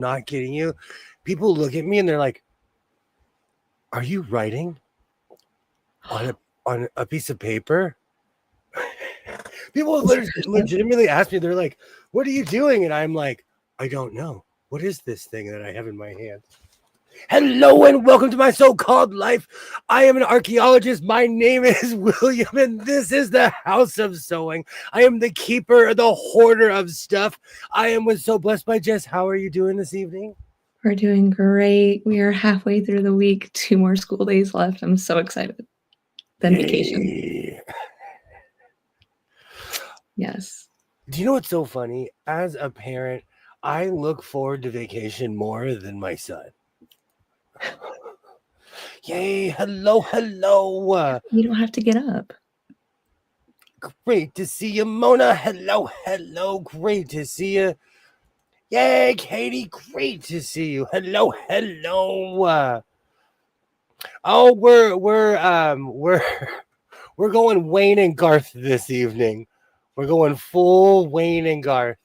not kidding you. People look at me and they're like, "Are you writing on a piece of paper?" People legitimately ask me, they're like, "What are you doing?" And I'm like, "I don't know. What is this thing that I have in my hand?" Hello and welcome to my so-called life. I am an archaeologist. My name is William, and this is the House of Sewing. I am the keeper, the hoarder of stuff. I am so blessed by Jess. How are you doing this evening? We're doing great. We are halfway through the week. 2 more school days left. I'm so excited. Then vacation. Yes. Do you know what's so funny? As a parent, I look forward to vacation more than my son. Yay, hello. You don't have to get up. Great to see you, Mona. Hello. Great to see you. Yay, Katie. Great to see you. Hello. Oh, we're we're going Wayne and Garth this evening. We're going full Wayne and Garth.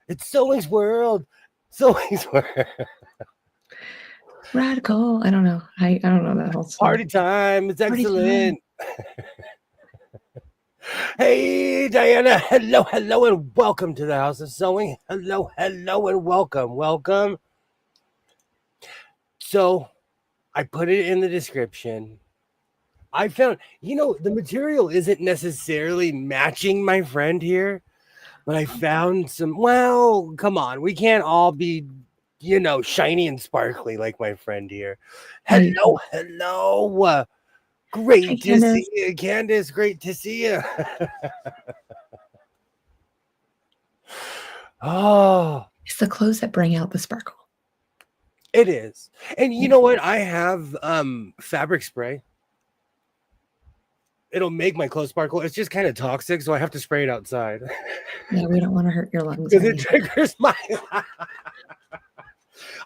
It's Sewing's World. Sewing's World. Radical. I don't know. I don't know that whole song. Party time. It's excellent. Hey, Diana. Hello, and welcome to the House of Sewing. Hello, and welcome. So, I put it in the description. I found, the material isn't necessarily matching my friend here, but I found some. Well, come on. We can't all be, shiny and sparkly like my friend here. Hello. Great to see you, Candace. Great to see you. Oh, it's the clothes that bring out the sparkle. It is. And you know what? I have fabric spray. It'll make my clothes sparkle. It's just kind of toxic, so I have to spray it outside. Yeah, we don't want to hurt your lungs. Because it triggers my.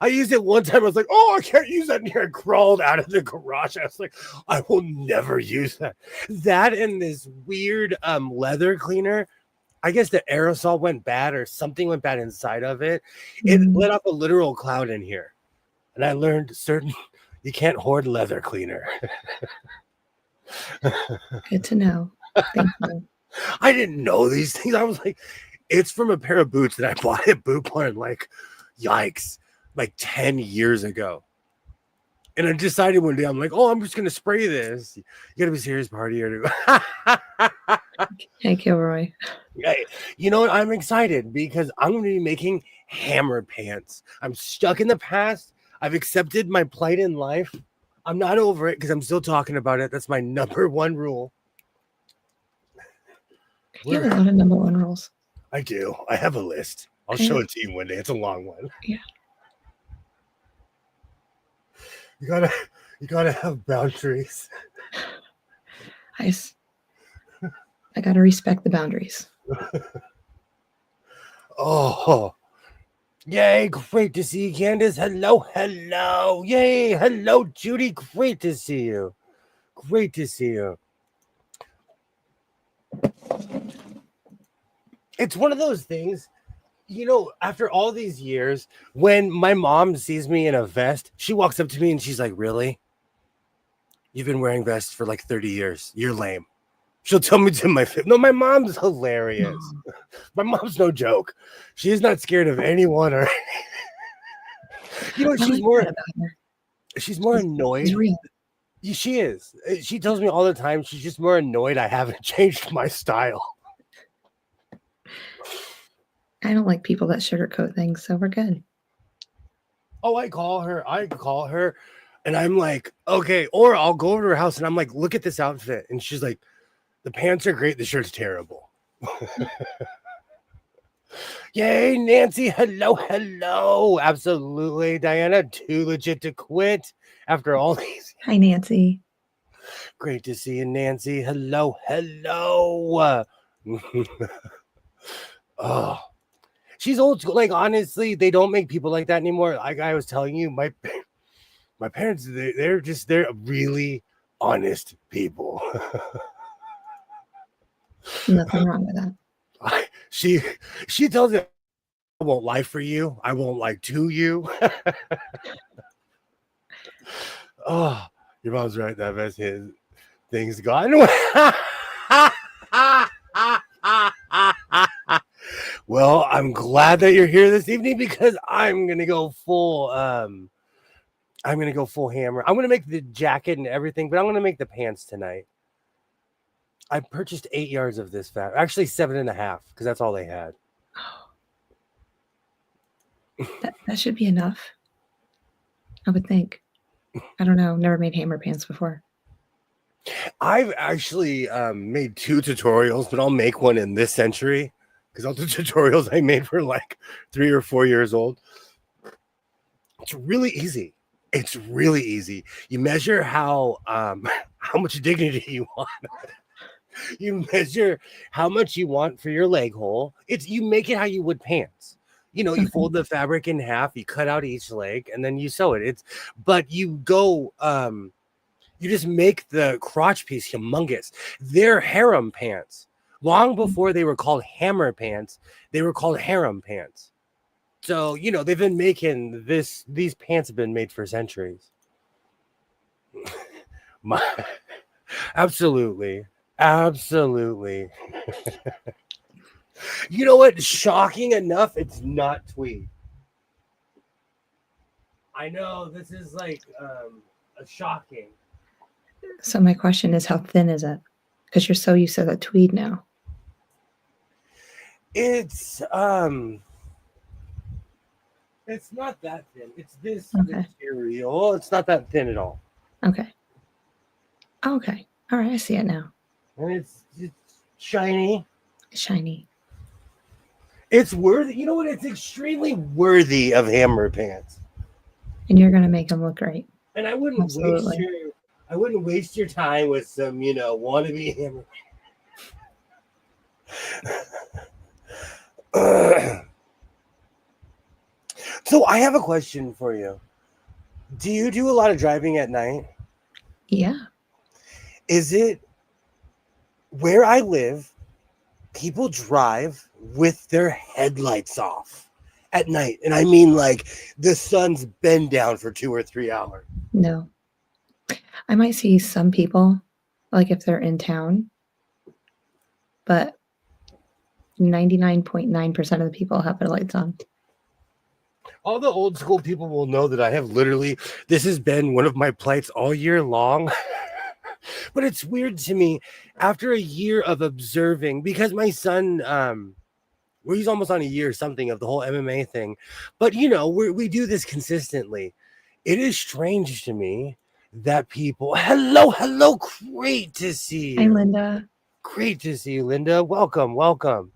I used it one time. I was like, "Oh, I can't use that." And here I crawled out of the garage. I was like, "I will never use that." That and this weird leather cleaner. I guess the aerosol went bad or something went bad inside of it. It let off a literal cloud in here. And I learned you can't hoard leather cleaner. Good to know. Thank you. I didn't know these things. I was like, it's from a pair of boots that I bought at Boot Barn, like, yikes, like 10 years ago. And I decided one day, I'm like, oh, I'm just going to spray this. You got to be serious, party. Hey, Kilroy. You know what? I'm excited because I'm going to be making hammer pants. I'm stuck in the past. I've accepted my plight in life. I'm not over it because I'm still talking about it. That's my number one rule. You have a lot of number one rules. I do. I have a list. I'll show it to you one day. It's a long one. Yeah. You gotta have boundaries. I gotta respect the boundaries. Oh. Yay, great to see you, Candace. Hello. Yay, hello, Judy. Great to see you. It's one of those things, after all these years, when my mom sees me in a vest, she walks up to me and she's like, "Really? You've been wearing vests for like 30 years. You're lame." She'll tell me to my face. No, my mom's hilarious. Oh. My mom's no joke. She is not scared of anyone or she's more annoyed. She's real. She is. She tells me all the time she's just more annoyed I haven't changed my style. I don't like people that sugarcoat things, so we're good. Oh, I call her and I'm like, okay, or I'll go over to her house and I'm like, look at this outfit. And she's like, the pants are great. The shirt's terrible. Yay, Nancy. Hello. Absolutely. Diana, too legit to quit after all these. Hi, Nancy. Great to see you, Nancy. Hello. Oh, she's old school. Like, honestly, they don't make people like that anymore. Like I was telling you, my parents, they're really honest people. Nothing wrong with that. She tells me won't lie for you. I won't lie to you. Oh, your mom's right. That best his things gone. Well, I'm glad that you're here this evening because I'm gonna go full. I'm gonna go full hammer. I'm gonna make the jacket and everything, but I'm gonna make the pants tonight. I purchased 8 yards of this fabric, actually 7.5, because that's all they had. That should be enough. I would think. I don't know. Never made hammer pants before. I've actually made 2 tutorials, but I'll make one in this century because all the tutorials I made were like 3 or 4 years old. It's really easy. It's really easy. You measure how much dignity you want. You measure how much you want for your leg hole. You make it how you would pants. You fold the fabric in half, you cut out each leg, and then you sew it. But you go you just make the crotch piece humongous. They're harem pants. Long before they were called hammer pants, they were called harem pants. So, they've been making these pants have been made for centuries. Absolutely. Absolutely. You know what? Shocking enough, it's not tweed. I know this is like a shocking. So my question is, how thin is it? Because you're so used to that tweed now. It's not that thin. It's this material. It's not that thin at all. Okay. Okay. All right. I see it now. And it's shiny. Shiny. It's worthy. You know what? It's extremely worthy of hammer pants. And you're gonna make them look great. And I wouldn't waste your time with some, wannabe hammer. So I have a question for you. Do you do a lot of driving at night? Yeah. Is it where I live, people drive with their headlights off at night? And I mean, like, the sun's been down for 2 or 3 hours. No. I might see some people, like if they're in town, but 99.9% of the people have their lights on. All the old school people will know that I have this has been one of my plights all year long. But it's weird to me after a year of observing, because my son, he's almost on a year something of the whole MMA thing. But, we do this consistently. It is strange to me that people, hello, great to see you. Hi, Linda. Great to see you, Linda. Welcome.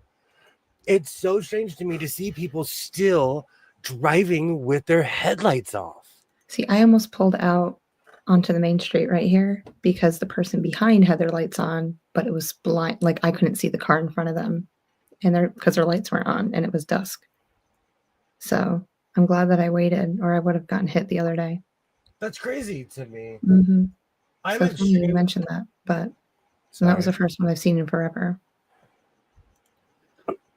It's so strange to me to see people still driving with their headlights off. See, I almost pulled out onto the main street right here because the person behind had their lights on, but it was blind. Like I couldn't see the car in front of them, and because their lights weren't on, and it was dusk. So I'm glad that I waited, or I would have gotten hit the other day. That's crazy to me. Mm-hmm. So it's funny you mentioned that, but that was the first one I've seen in forever.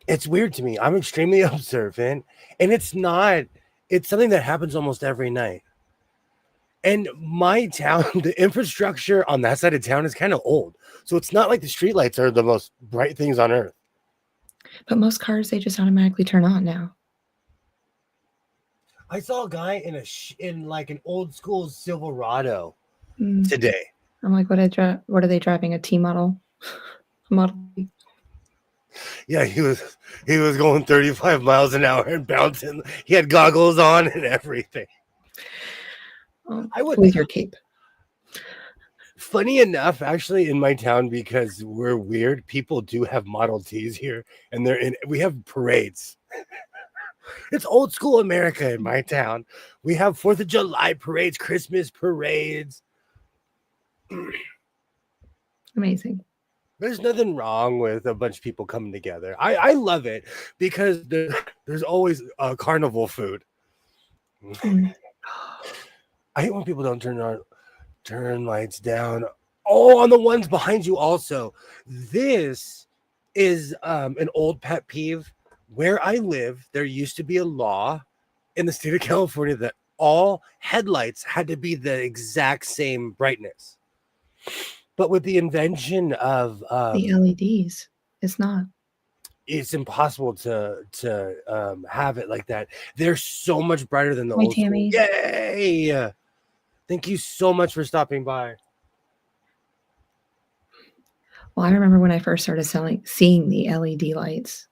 It's weird to me. I'm extremely observant, and it's something that happens almost every night. And my town, the infrastructure on that side of town is kind of old. So it's not like the streetlights are the most bright things on earth. But most cars, they just automatically turn on now. I saw a guy in like an old school Silverado today. I'm like, what are they driving? A T model? Model T? Yeah, he was going 35 miles an hour and bouncing. He had goggles on and everything. With your cape. Funny enough, actually, in my town, because we're weird, people do have Model Ts here, and we have parades. It's old school America in my town. We have 4th of July parades, Christmas parades. Amazing. There's nothing wrong with a bunch of people coming together. I love it because there's always carnival food. I hate when people don't turn lights down. Oh, on the ones behind you also. This is an old pet peeve where I live, there used to be a law in the state of California that all headlights had to be the exact same brightness. But with the invention of The LEDs. It's not. it's impossible to have it like that. They're so much brighter than the Hi, old school. Tammy. Yay! Thank you so much for stopping by. Well, I remember when I first started seeing the LED lights,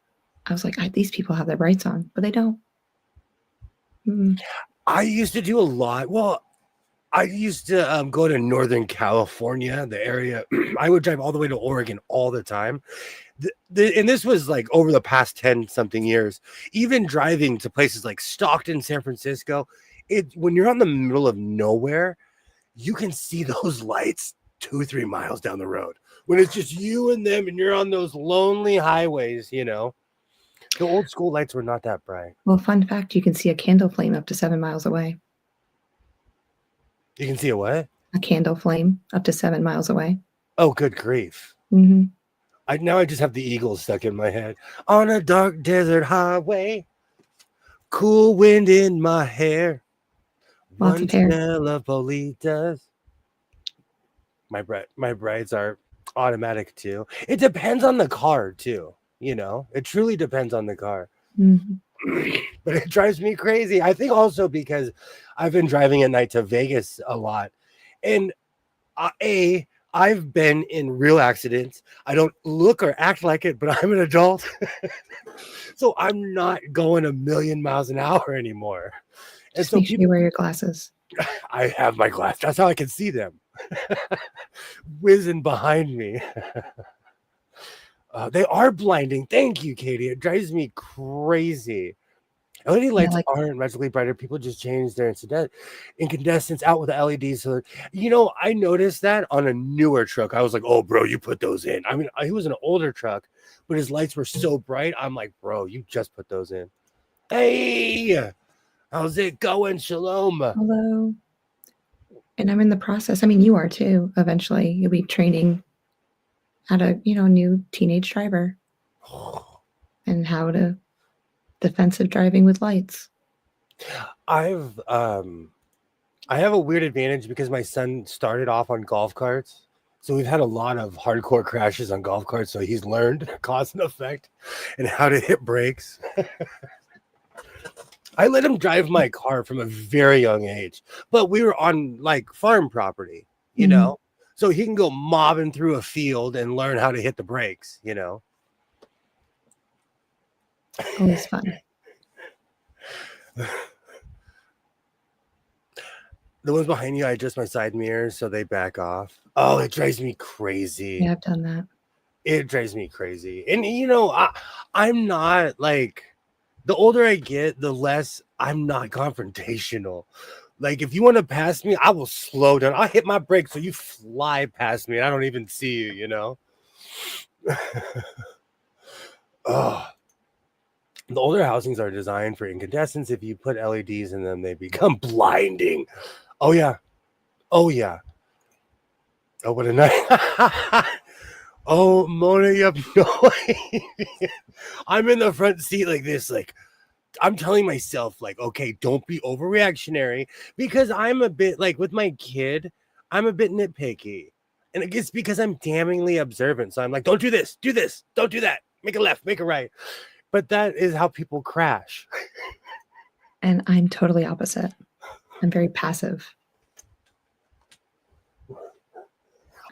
I was like, these people have their brights on, but they don't. Mm. I used to do a lot. Well, I used to go to Northern California, the area. I would drive all the way to Oregon all the time. And this was like over the past 10 something years, even driving to places like Stockton, San Francisco. When you're on the middle of nowhere, you can see those lights 2-3 miles down the road when it's just you and them and you're on those lonely highways. The old school lights were not that bright. Well, fun fact, you can see a candle flame up to 7 miles away. You can see a what? A candle flame up to 7 miles away. Oh, good grief. Mm-hmm. Now I just have the Eagles stuck in my head. On a dark desert highway, cool wind in my hair. Lots One of hair. smell of bolitas. My brides are automatic too. It depends on the car too. It truly depends on the car. Mm-hmm. But it drives me crazy. I think also because I've been driving at night to Vegas a lot, and I've been in real accidents. I don't look or act like it, but I'm an adult. So I'm not going a million miles an hour anymore. And Just so make sure you wear your glasses. I have my glass. That's how I can see them whizzing behind me. They are blinding. Thank you, Katie. It drives me crazy. LED lights aren't magically brighter. People just change their incandescence out with the LEDs. So, I noticed that on a newer truck. I was like, oh, bro, you put those in. I mean, he was an older truck, but his lights were so bright. I'm like, bro, you just put those in. Hey, how's it going? Shalom. Hello. And I'm in the process. I mean, you are too. Eventually, you'll be training at a new teenage driver and how to defensive driving with lights. I have a weird advantage because my son started off on golf carts. So we've had a lot of hardcore crashes on golf carts. So he's learned cause and effect and how to hit brakes. I let him drive my car from a very young age, but we were on like farm property, so he can go mobbing through a field and learn how to hit the brakes, Always fun. The ones behind you, I adjust my side mirrors so they back off. Oh, it drives me crazy. Yeah, I've done that. It drives me crazy. And, I'm not like, the older I get, the less I'm not confrontational. Like, if you want to pass me, I will slow down. I'll hit my brakes so you fly past me and I don't even see you, Oh. The older housings are designed for incandescents. If you put LEDs in them, they become blinding. Oh, yeah. Oh, yeah. Oh, what a night. Oh, Mona, you have no idea. I'm in the front seat like this, like, I'm telling myself, like, okay, don't be overreactionary, because I'm a bit like with my kid, I'm a bit nitpicky. And it's because I'm damningly observant. So I'm like, don't do this, don't do that, make a left, make a right. But that is how people crash. And I'm totally opposite. I'm very passive.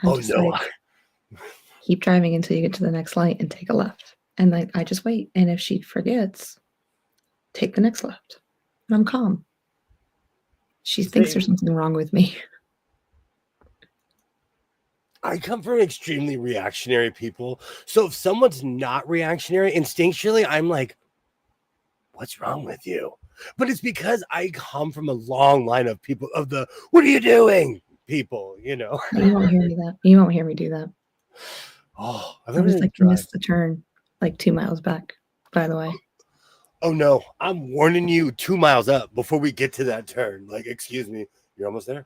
I'm just no. like, keep driving until you get to the next light and take a left. And like, I just wait. And if she forgets, take the next left. And I'm calm. She thinks there's something wrong with me. I come from extremely reactionary people. So if someone's not reactionary, instinctually, I'm like, what's wrong with you? But it's because I come from a long line of people of the, what are you doing? People, You won't hear me that. You won't hear me do that. Oh, I was like, missed the turn like 2 miles back, by the way. Oh no, I'm warning you 2 miles up before we get to that turn. Like, excuse me, you're almost there.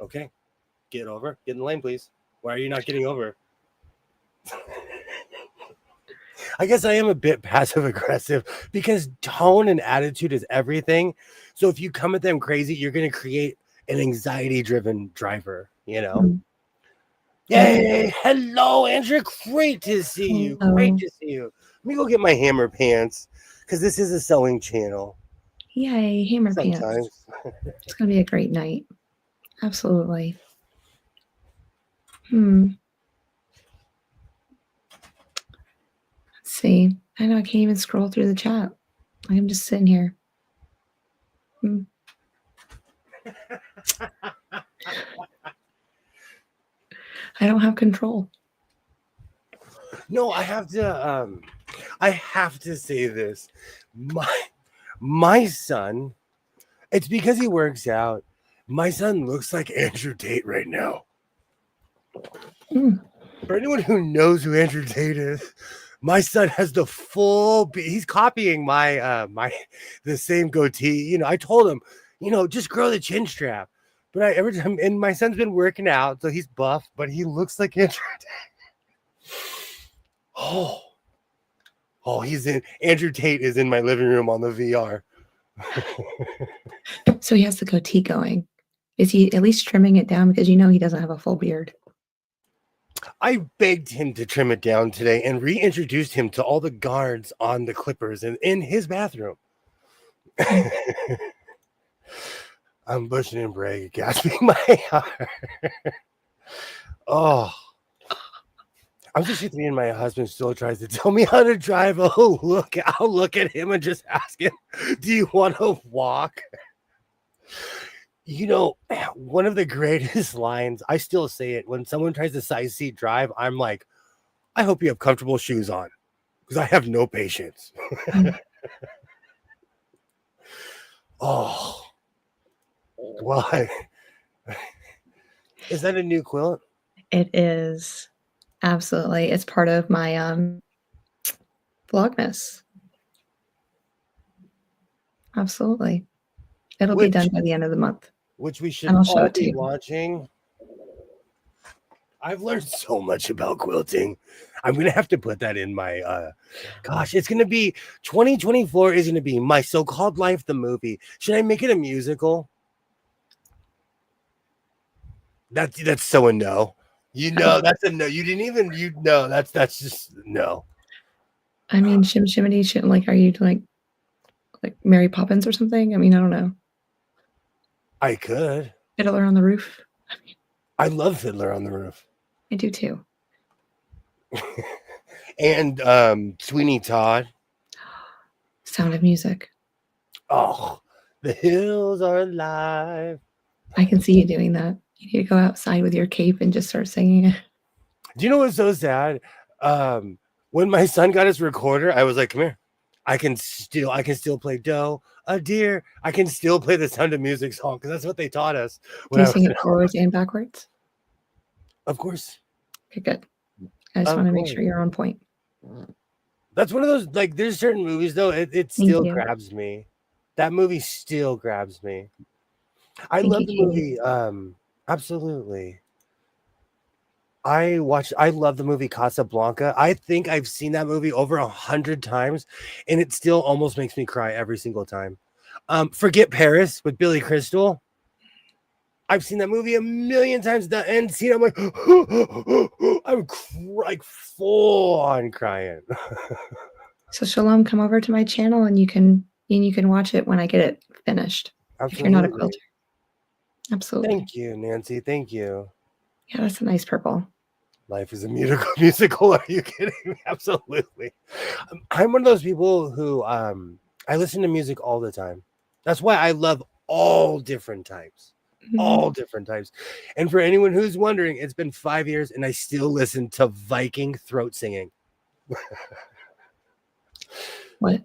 Okay, get in the lane, please. Why are you not getting over? I guess I am a bit passive aggressive because tone and attitude is everything. So if you come at them crazy, you're going to create an anxiety driven driver, you know? Mm. Yay! Hello, Andrew. Great to see you. Great Hello. to see you. Let me go get my hammer pants because this is a sewing channel. Yay, hammer pants. Sometimes. It's going to be a great night. Absolutely. Let's see. I know I can't even scroll through the chat. I'm just sitting here. I don't have control. No, I have to say this. My son, it's because he works out. My son looks like Andrew Tate right now. For anyone who knows who Andrew Tate is, my son has the full. He's copying the same goatee. You know, I told him, just grow the chin strap. But every time, and my son's been working out, so he's buff, but he looks like Andrew Tate. Oh, he's in. Andrew Tate is in my living room on the VR. So he has the goatee going. Is he at least trimming it down? Because he doesn't have a full beard. I begged him to trim it down today and reintroduced him to all the guards on the Clippers in his bathroom. I'm bushing and bragging, gasping my heart. Oh. I'm 63 and my husband still tries to tell me how to drive. Oh, look, I'll look at him and just ask him, do you want to walk? One of the greatest lines, I still say it, when someone tries to side seat drive, I'm like, I hope you have comfortable shoes on because I have no patience. Oh, why? Is that a new quilt? It is. Absolutely. It's part of my Vlogmas. Absolutely. It'll be done by the end of the month. Which we should I'll show all it to be you. watching. I've learned so much about quilting. I'm going to have to put that in my, it's going to be, 2024 is going to be My So-Called Life, the movie. Should I make it a musical? That's so a no. That's a no. You didn't even, that's just no. I mean, shimmy, like, are you like Mary Poppins or something? I mean, I don't know. I could. Fiddler on the Roof. I love Fiddler on the Roof. I do too. And Sweeney Todd. Sound of Music. Oh, the hills are alive. I can see you doing that. You need to go outside with your cape and just start singing it. Do you know what's so sad? When my son got his recorder, I was like, come here. I can still play Doe, a deer. I can still play the Sound of Music song because that's what they taught us. Can you sing it forwards and backwards? Of course. Okay, good. I just want to make sure you're on point. That's one of those, like, there's certain movies, though, it still grabs me. That movie still grabs me. I love the movie. Absolutely. I love the movie Casablanca. I think I've seen that movie over 100 times, and it still almost makes me cry every single time. Forget Paris with Billy Crystal. I've seen that movie a million times. The end scene, I'm like, I'm like full on crying. So Shalom, come over to my channel and you can watch it when I get it finished. Absolutely. If you're not a quilter. Absolutely. Thank you, Nancy. Thank you. Yeah, that's a nice purple. Life is a musical. Are you kidding me? Absolutely. I'm one of those people who I listen to music all the time. That's why I love all different types. All different types. And for anyone who's wondering, it's been 5 years and I still listen to Viking throat singing. What?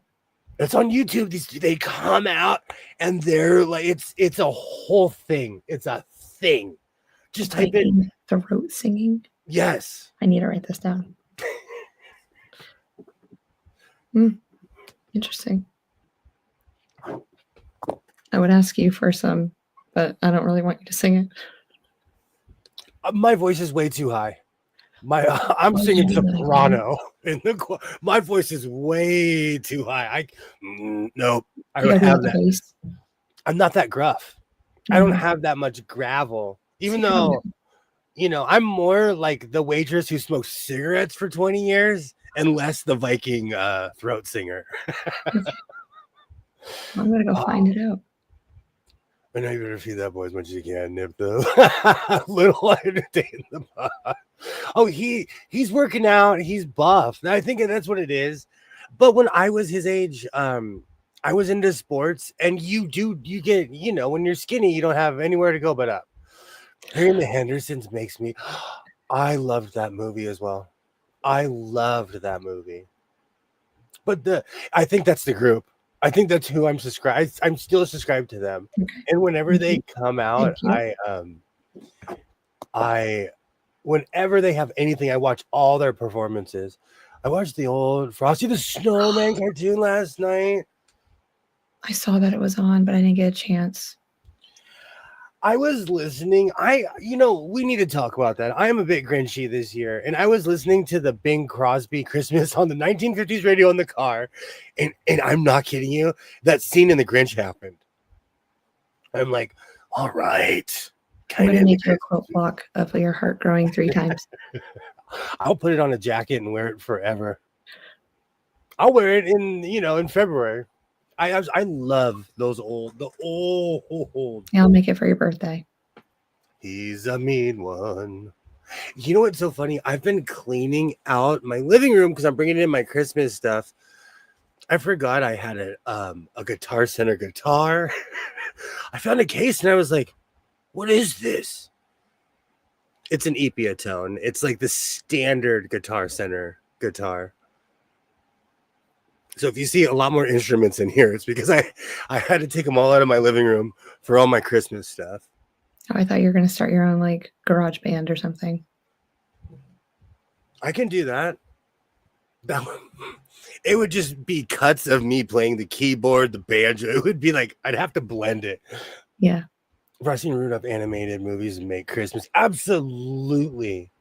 It's on YouTube. They come out and they're like, it's a whole thing. It's a thing. Just type in throat singing. Yes. I need to write this down. Interesting. I would ask you for some, but I don't really want you to sing it. My voice is way too high. I'm Why would you singing do that again? soprano my voice is way too high. Nope. I You don't gotta be have at the that. base. I'm not that gruff. I don't Mm. have that much gravel. So Even you're on though, I'm more like the waitress who smoked cigarettes for 20 years and less the Viking throat singer. okay. I'm gonna go find Oh, it out. I know you better feed that boy as much as you can, Nip though. Little entertain the boss. Oh, he's working out. He's buff. I think that's what it is. But when I was his age, I was into sports, and you get when you're skinny, you don't have anywhere to go but up. Hearing the Hendersons makes me. I loved that movie as well. I loved that movie. But I think that's the group. I think that's who I'm subscribed. I'm still subscribed to them, Okay. and whenever Thank they you. come out, Thank you. I whenever they have anything, I watch all their performances. I watched the old Frosty the Snowman cartoon last night. I saw that it was on, but I didn't get a chance. I was listening. We need to talk about that. I am a bit Grinchy this year, and I was listening to the Bing Crosby Christmas on the 1950s radio in the car, and I'm not kidding you. That scene in The Grinch happened. I'm like, all right, I'm kind gonna of in the make you a Christmas. quote block of your heart growing 3 times. I'll put it on a jacket and wear it forever. I'll wear it in February. I love the old. Yeah, I'll make it for your birthday. He's a mean one. You know what's so funny? I've been cleaning out my living room because I'm bringing in my Christmas stuff. I forgot I had a Guitar Center guitar. I found a case and I was like, "What is this?" It's an Epiatone. It's like the standard Guitar Center guitar. So if you see a lot more instruments in here, it's because I had to take them all out of my living room for all my Christmas stuff. Oh, I thought you were gonna start your own like garage band or something. I can do that. It would just be cuts of me playing the keyboard, the banjo. It would be like I'd have to blend it. Yeah. Have I seen Rudolph animated movies and make Christmas? Absolutely.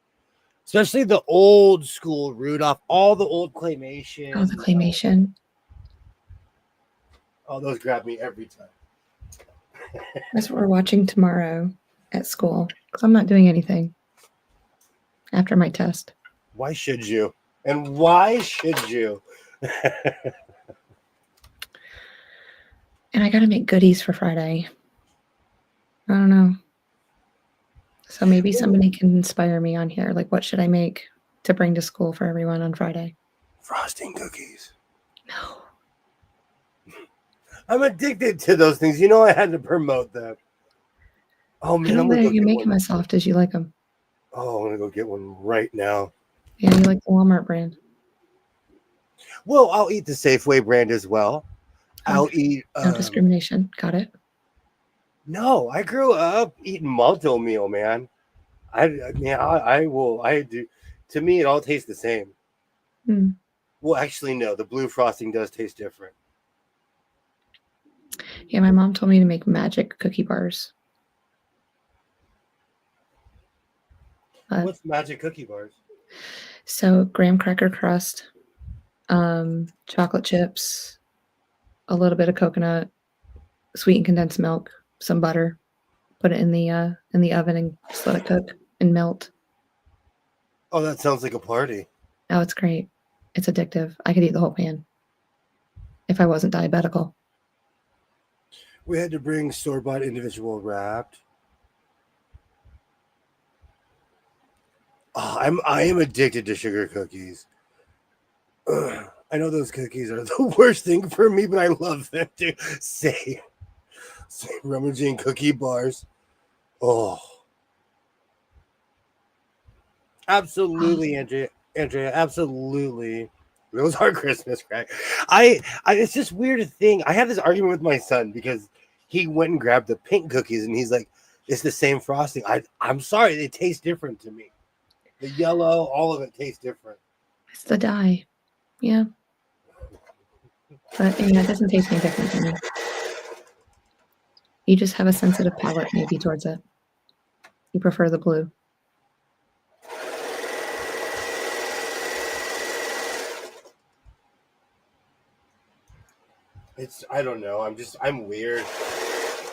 Especially the old school Rudolph, all the old claymation. Oh, the claymation. Oh, those grab me every time. That's what we're watching tomorrow at school because I'm not doing anything after my test. Why should you? And why should you? And I got to make goodies for Friday. I don't know. So maybe somebody can inspire me on here. Like, what should I make to bring to school for everyone on Friday? Frosting cookies. No. I'm addicted to those things. I had to promote them. Oh I man, don't I'm know gonna if go you get make one. them as soft as you like them. Oh, I'm gonna go get one right now. Yeah, you like the Walmart brand. Well, I'll eat the Safeway brand as well. I'll Okay. eat. No discrimination. Got it. No, I grew up eating malto meal, man. I will. I do. To me, it all tastes the same. Hmm. Well, actually, no. The blue frosting does taste different. Yeah, my mom told me to make magic cookie bars. What's magic cookie bars? So graham cracker crust, chocolate chips, a little bit of coconut, sweetened condensed milk, some butter. Put it in the oven and just let it cook and melt. Oh, that sounds like a party. Oh, it's great. It's addictive. I could eat the whole pan if I wasn't diabetical. We had to bring store-bought individual wrapped. Oh, I am addicted to sugar cookies. Ugh, I know those cookies are the worst thing for me, but I love them too. Say rummaging cookie bars. Oh, absolutely, Andrea. Andrea, absolutely. Those are Christmas crack. It's just weird thing. I had this argument with my son because he went and grabbed the pink cookies and he's like, "It's the same frosting." I'm sorry, they taste different to me. The yellow, all of it tastes different. It's the dye. Yeah. But it doesn't taste any different to me. You just have a sensitive palate maybe towards it. You prefer the blue. I don't know. I'm weird.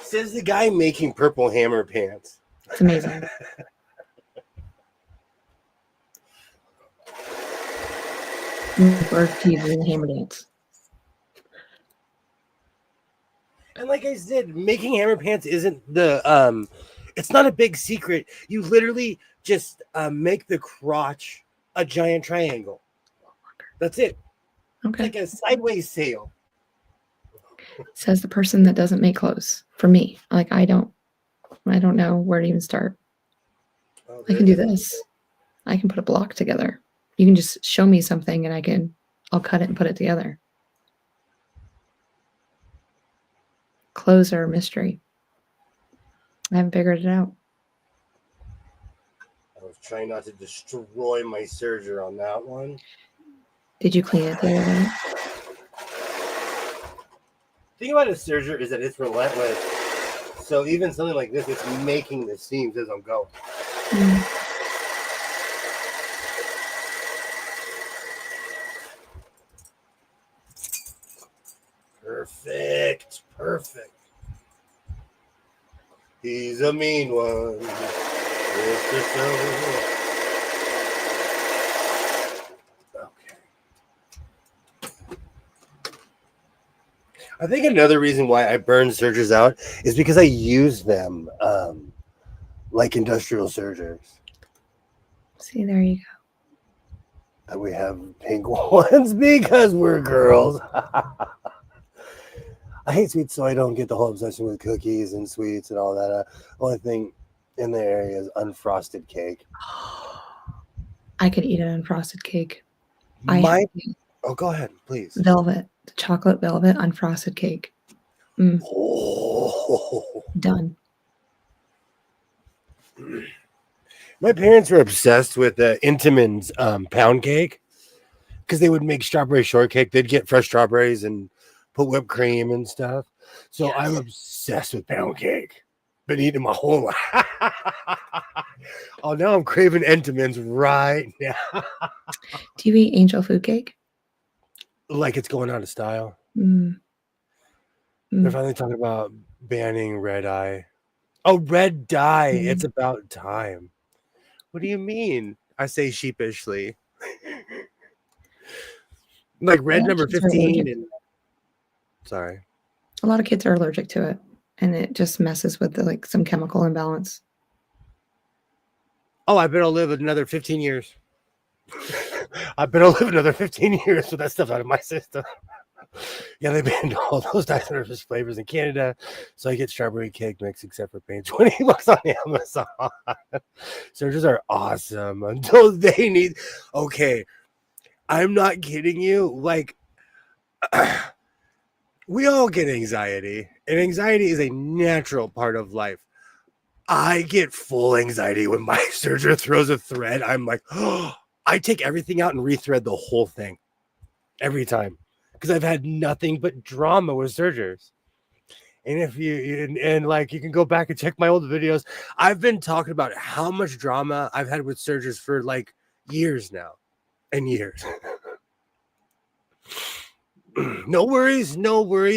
Says the guy making purple hammer pants. It's amazing. Or do you do the hammer dance? And like I said, making hammer pants isn't it's not a big secret. You literally just make the crotch a giant triangle. That's it. Okay. It's like a sideways sail. Says the person that doesn't make clothes. For me, like I don't know where to even start. Oh, I can do this. I can put a block together. You can just show me something and I'll cut it and put it together. Clothes are a mystery. I haven't figured it out. I was trying not to destroy my serger on that one. Did you clean it the other day? The thing about a serger is that it's relentless. So even something like this, it's making the seams as I'm going. Perfect. He's a mean one. Okay. I think another reason why I burn sergers out is because I use them like industrial sergers. See, there you go. That we have pink ones because we're girls. I hate sweets, so I don't get the whole obsession with cookies and sweets and all that. Only thing in the area is unfrosted cake. I could eat an unfrosted cake. Oh, go ahead, please. Velvet, the chocolate velvet unfrosted cake. Oh. Done. My parents were obsessed with Intamin's pound cake because they would make strawberry shortcake. They'd get fresh strawberries and put whipped cream and stuff. So yes. I'm obsessed with pound cake. Been eating my whole life. Oh, now I'm craving Entenmann's right now. Do you eat angel food cake? Like it's going out of style. They're finally talking about banning red eye. Oh, red dye. It's about time. What do you mean? I say sheepishly. Like red number 15. And... Sorry. A lot of kids are allergic to it, and it just messes with some chemical imbalance. Oh, I bet I'll live another 15 years. I bet I'll live another 15 years with that stuff out of my system. Yeah, they banned all those dye flavors in Canada, so I get strawberry cake mix except for paying $20 on Amazon. Sergers are awesome until they need. Okay, I'm not kidding you. Like, we all get anxiety, and anxiety is a natural part of life. I get full anxiety when my serger throws a thread. I'm like, oh, I take everything out and rethread the whole thing every time. Because I've had nothing but drama with sergers. And if you like you can go back and check my old videos, I've been talking about how much drama I've had with sergers for like years now and years. No worries.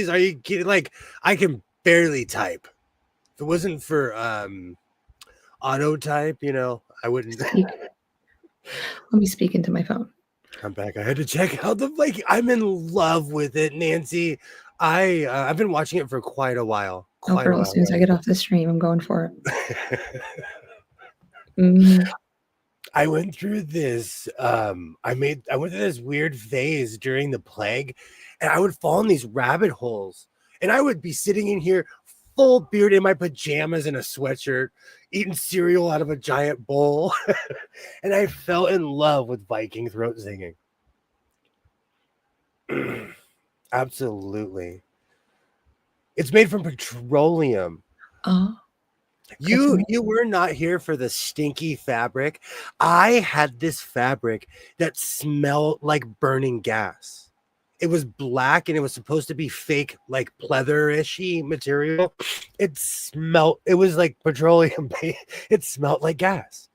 Are you kidding? Like I can barely type. If it wasn't for auto type, I wouldn't. Let me speak into my phone. I'm back. I had to check out I'm in love with it, Nancy. I've been watching it for quite a while. As soon as I get off the stream, I'm going for it. I went through this. I went through this weird phase during the plague, and I would fall in these rabbit holes, and I would be sitting in here, full beard in my pajamas and a sweatshirt, eating cereal out of a giant bowl, and I fell in love with Viking throat singing. Absolutely. It's made from petroleum. Oh. You were not here for the stinky fabric. I had this fabric that smelled like burning gas. It was black and it was supposed to be fake, like pleather-ishy material. It was like petroleum. It smelled like gas,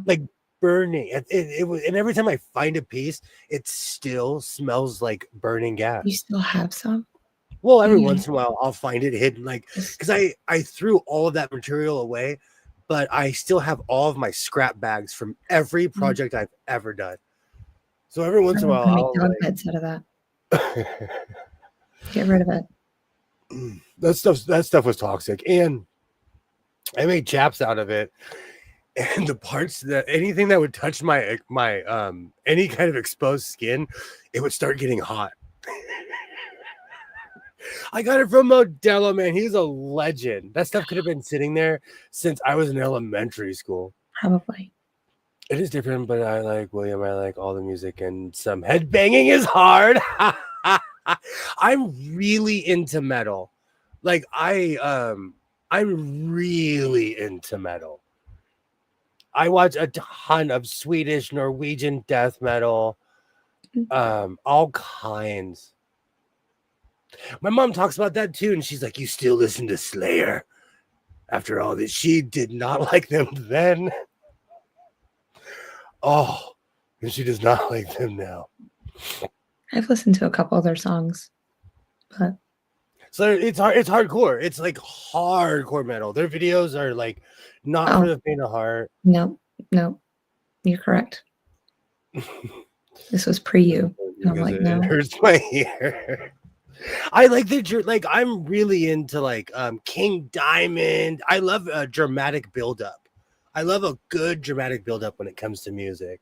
like burning. It was, and every time I find a piece, it still smells like burning gas. You still have some? Well, every Yeah, once in a while I'll find it hidden, like just because I threw all of that material away, but I still have all of my scrap bags from every mm, project I've ever done. So every once in a I'm while gonna make I'll dog beds out of that. like Get rid of it. that stuff was toxic, and I made chaps out of it. And the parts that anything that would touch my any kind of exposed skin, it would start getting hot. I got it from Modelo, man. He's a legend. That stuff could have been sitting there since I was in elementary school. Probably. It is different, but I like William. I like all the music, and some head banging is hard. I'm really into metal. Like I'm really into metal. I watch a ton of Swedish, Norwegian death metal, all kinds. My mom talks about that too, and she's like, "You still listen to Slayer after all this?" She did not like them then. Oh, and she does not like them now. I've listened to a couple other songs, but So it's hard. It's hardcore. It's like hardcore metal. Their videos are like not for oh, the faint of heart. no, no, you're correct. This was pre you. And I'm Because like, it no. hurts my ear. I like like I'm really into like King Diamond. I love a dramatic buildup. I love a good dramatic buildup when it comes to music.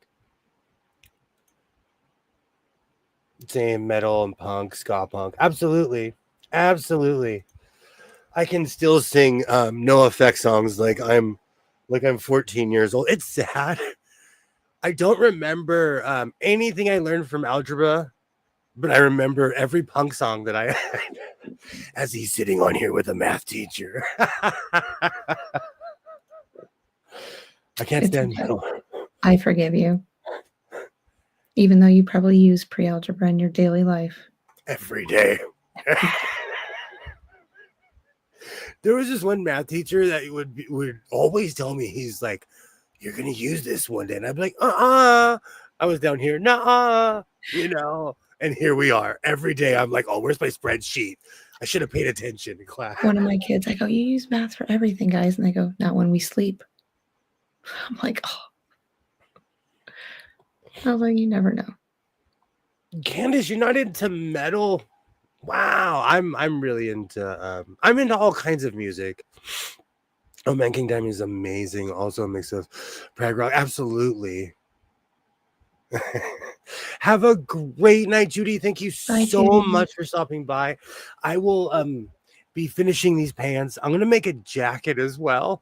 Same metal and punk, ska punk. Absolutely. Absolutely. I can still sing no effect songs like I'm 14 years old. It's sad. I don't remember anything I learned from algebra, but I remember every punk song that I had as he's sitting on here with a math teacher. I can't It's stand okay. metal I forgive you, even though you probably use pre-algebra in your daily life. every day. There was this one math teacher that would always tell me, he's like, "You're gonna use this one day," and I'd be like, I was down here, nah, and here we are. Every day I'm like, "Oh, where's my spreadsheet? I should have paid attention in class." One of my kids, I go, you use math for everything, guys. And they go, not when we sleep. I'm like, oh, I was like, you never know. Candace, you're not into metal? Wow, I'm really into I'm into all kinds of music. Oh man, King Diamond is amazing. Also a mix of prog rock. Absolutely. Have a great night, Judy. Thank you Bye, so Judy. much for stopping by. I will be finishing these pants. I'm gonna make a jacket as well.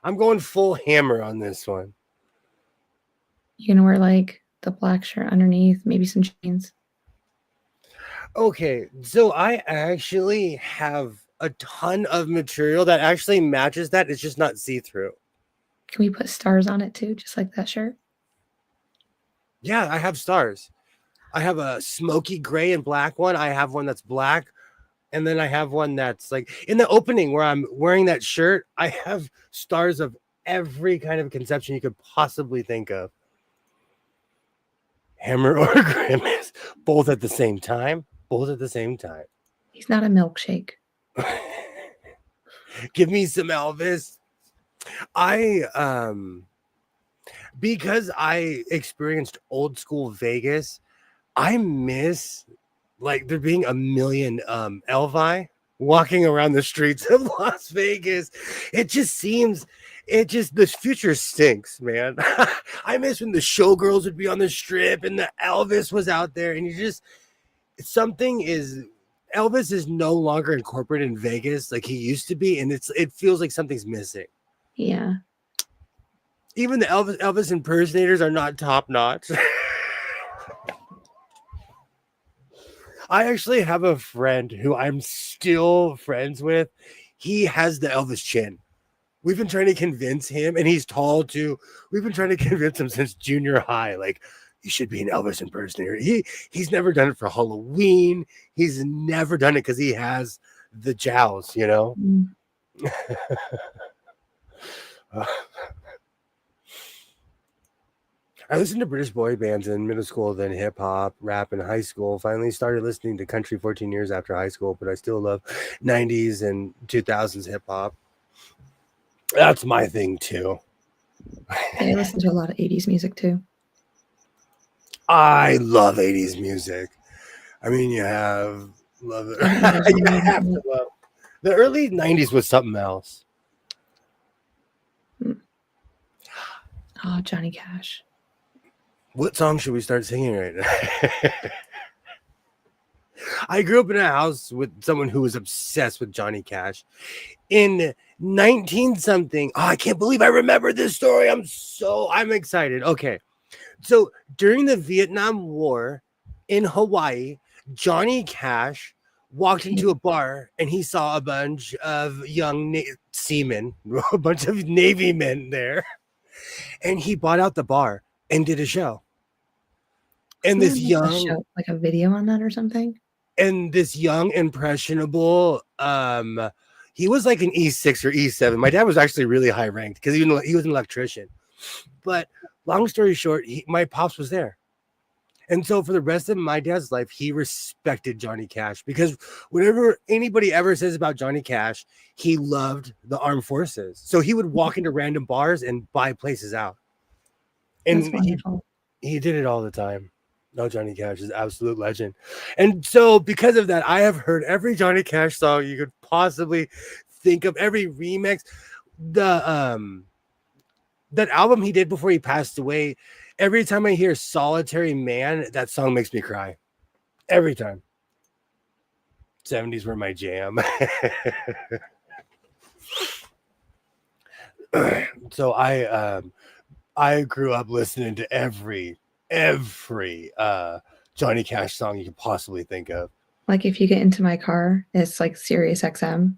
I'm going full hammer on this one. You gonna wear like the black shirt underneath, maybe some jeans. Okay, so I actually have a ton of material that actually matches that. It's just not see-through. Can we put stars on it too, just like that shirt? Yeah, I have stars. I have a smoky gray and black one. I have one that's black. And then I have one that's like in the opening where I'm wearing that shirt. I have stars of every kind of conception you could possibly think of. Hammer or grimace, both at the same time. Both at the same time. He's not a milkshake. Give me some Elvis. I because I experienced old school Vegas, I miss like there being a million Elvi walking around the streets of Las Vegas. This future stinks, man. I miss when the showgirls would be on the strip and the Elvis was out there, and something is Elvis is no longer incorporated in Vegas like he used to be, and it feels like something's missing. Yeah. Even the Elvis impersonators are not top notch. I actually have a friend who I'm still friends with. He has the Elvis chin. We've been trying to convince him, and he's tall too. We've been trying to convince him since junior high. Like, you should be an Elvis impersonator. He's never done it for Halloween. He's never done it because he has the jowls, Mm. I listened to British boy bands in middle school, then hip hop, rap in high school. Finally started listening to country 14 years after high school, but I still love 90s and 2000s hip hop. That's my thing too. Yeah, I listen to a lot of 80s music too. I love 80s music. I mean, you love it. You have to love. The early 90s was something else. Oh, Johnny Cash. What song should we start singing right now? I grew up in a house with someone who was obsessed with Johnny Cash. In 19 something, oh, I can't believe I remember this story. I'm excited. Okay. So during the Vietnam War in Hawaii, Johnny Cash walked into a bar and he saw a bunch of young seamen, a bunch of Navy men there, and he bought out the bar and did a show. And this young, like a video on that or something. And this young, impressionable, he was like an E6 or E7. My dad was actually really high ranked because he was an electrician. But long story short, my pops was there. And so for the rest of my dad's life, he respected Johnny Cash because whenever anybody ever says about Johnny Cash, he loved the armed forces. So he would walk into random bars and buy places out. And he did it all the time. No, Johnny Cash is absolute legend. And so because of that, I have heard every Johnny Cash song you could possibly think of, every remix. That album he did before he passed away, every time I hear Solitary Man, that song makes me cry. Every time. 70s were my jam. So I grew up listening to every Johnny Cash song you could possibly think of. Like if you get into my car, it's like Sirius XM.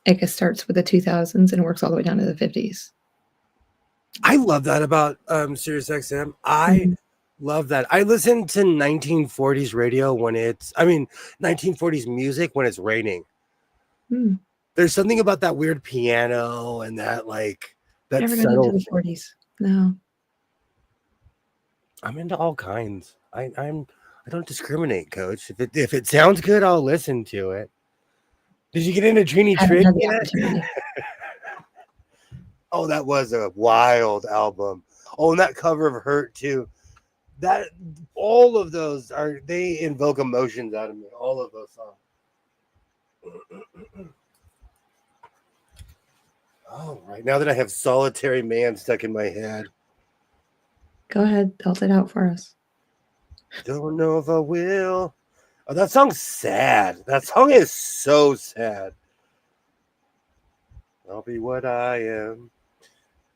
It starts with the 2000s and works all the way down to the 50s. I love that about Sirius XM. I love that. I listen to 1940s radio 1940s music when it's raining. There's something about that weird piano and that that never got into the 40s. No. I'm into all kinds. I don't discriminate, Coach. If it sounds good, I'll listen to it. Did you get into Trini Trick yet? Oh, that was a wild album. Oh, and that cover of Hurt too. That all of those they invoke emotions out of me. All of those songs. All right, now that I have Solitary Man stuck in my head. Go ahead, belt it out for us. Don't know if I will. Oh, that song's sad. That song is so sad. I'll be what I am.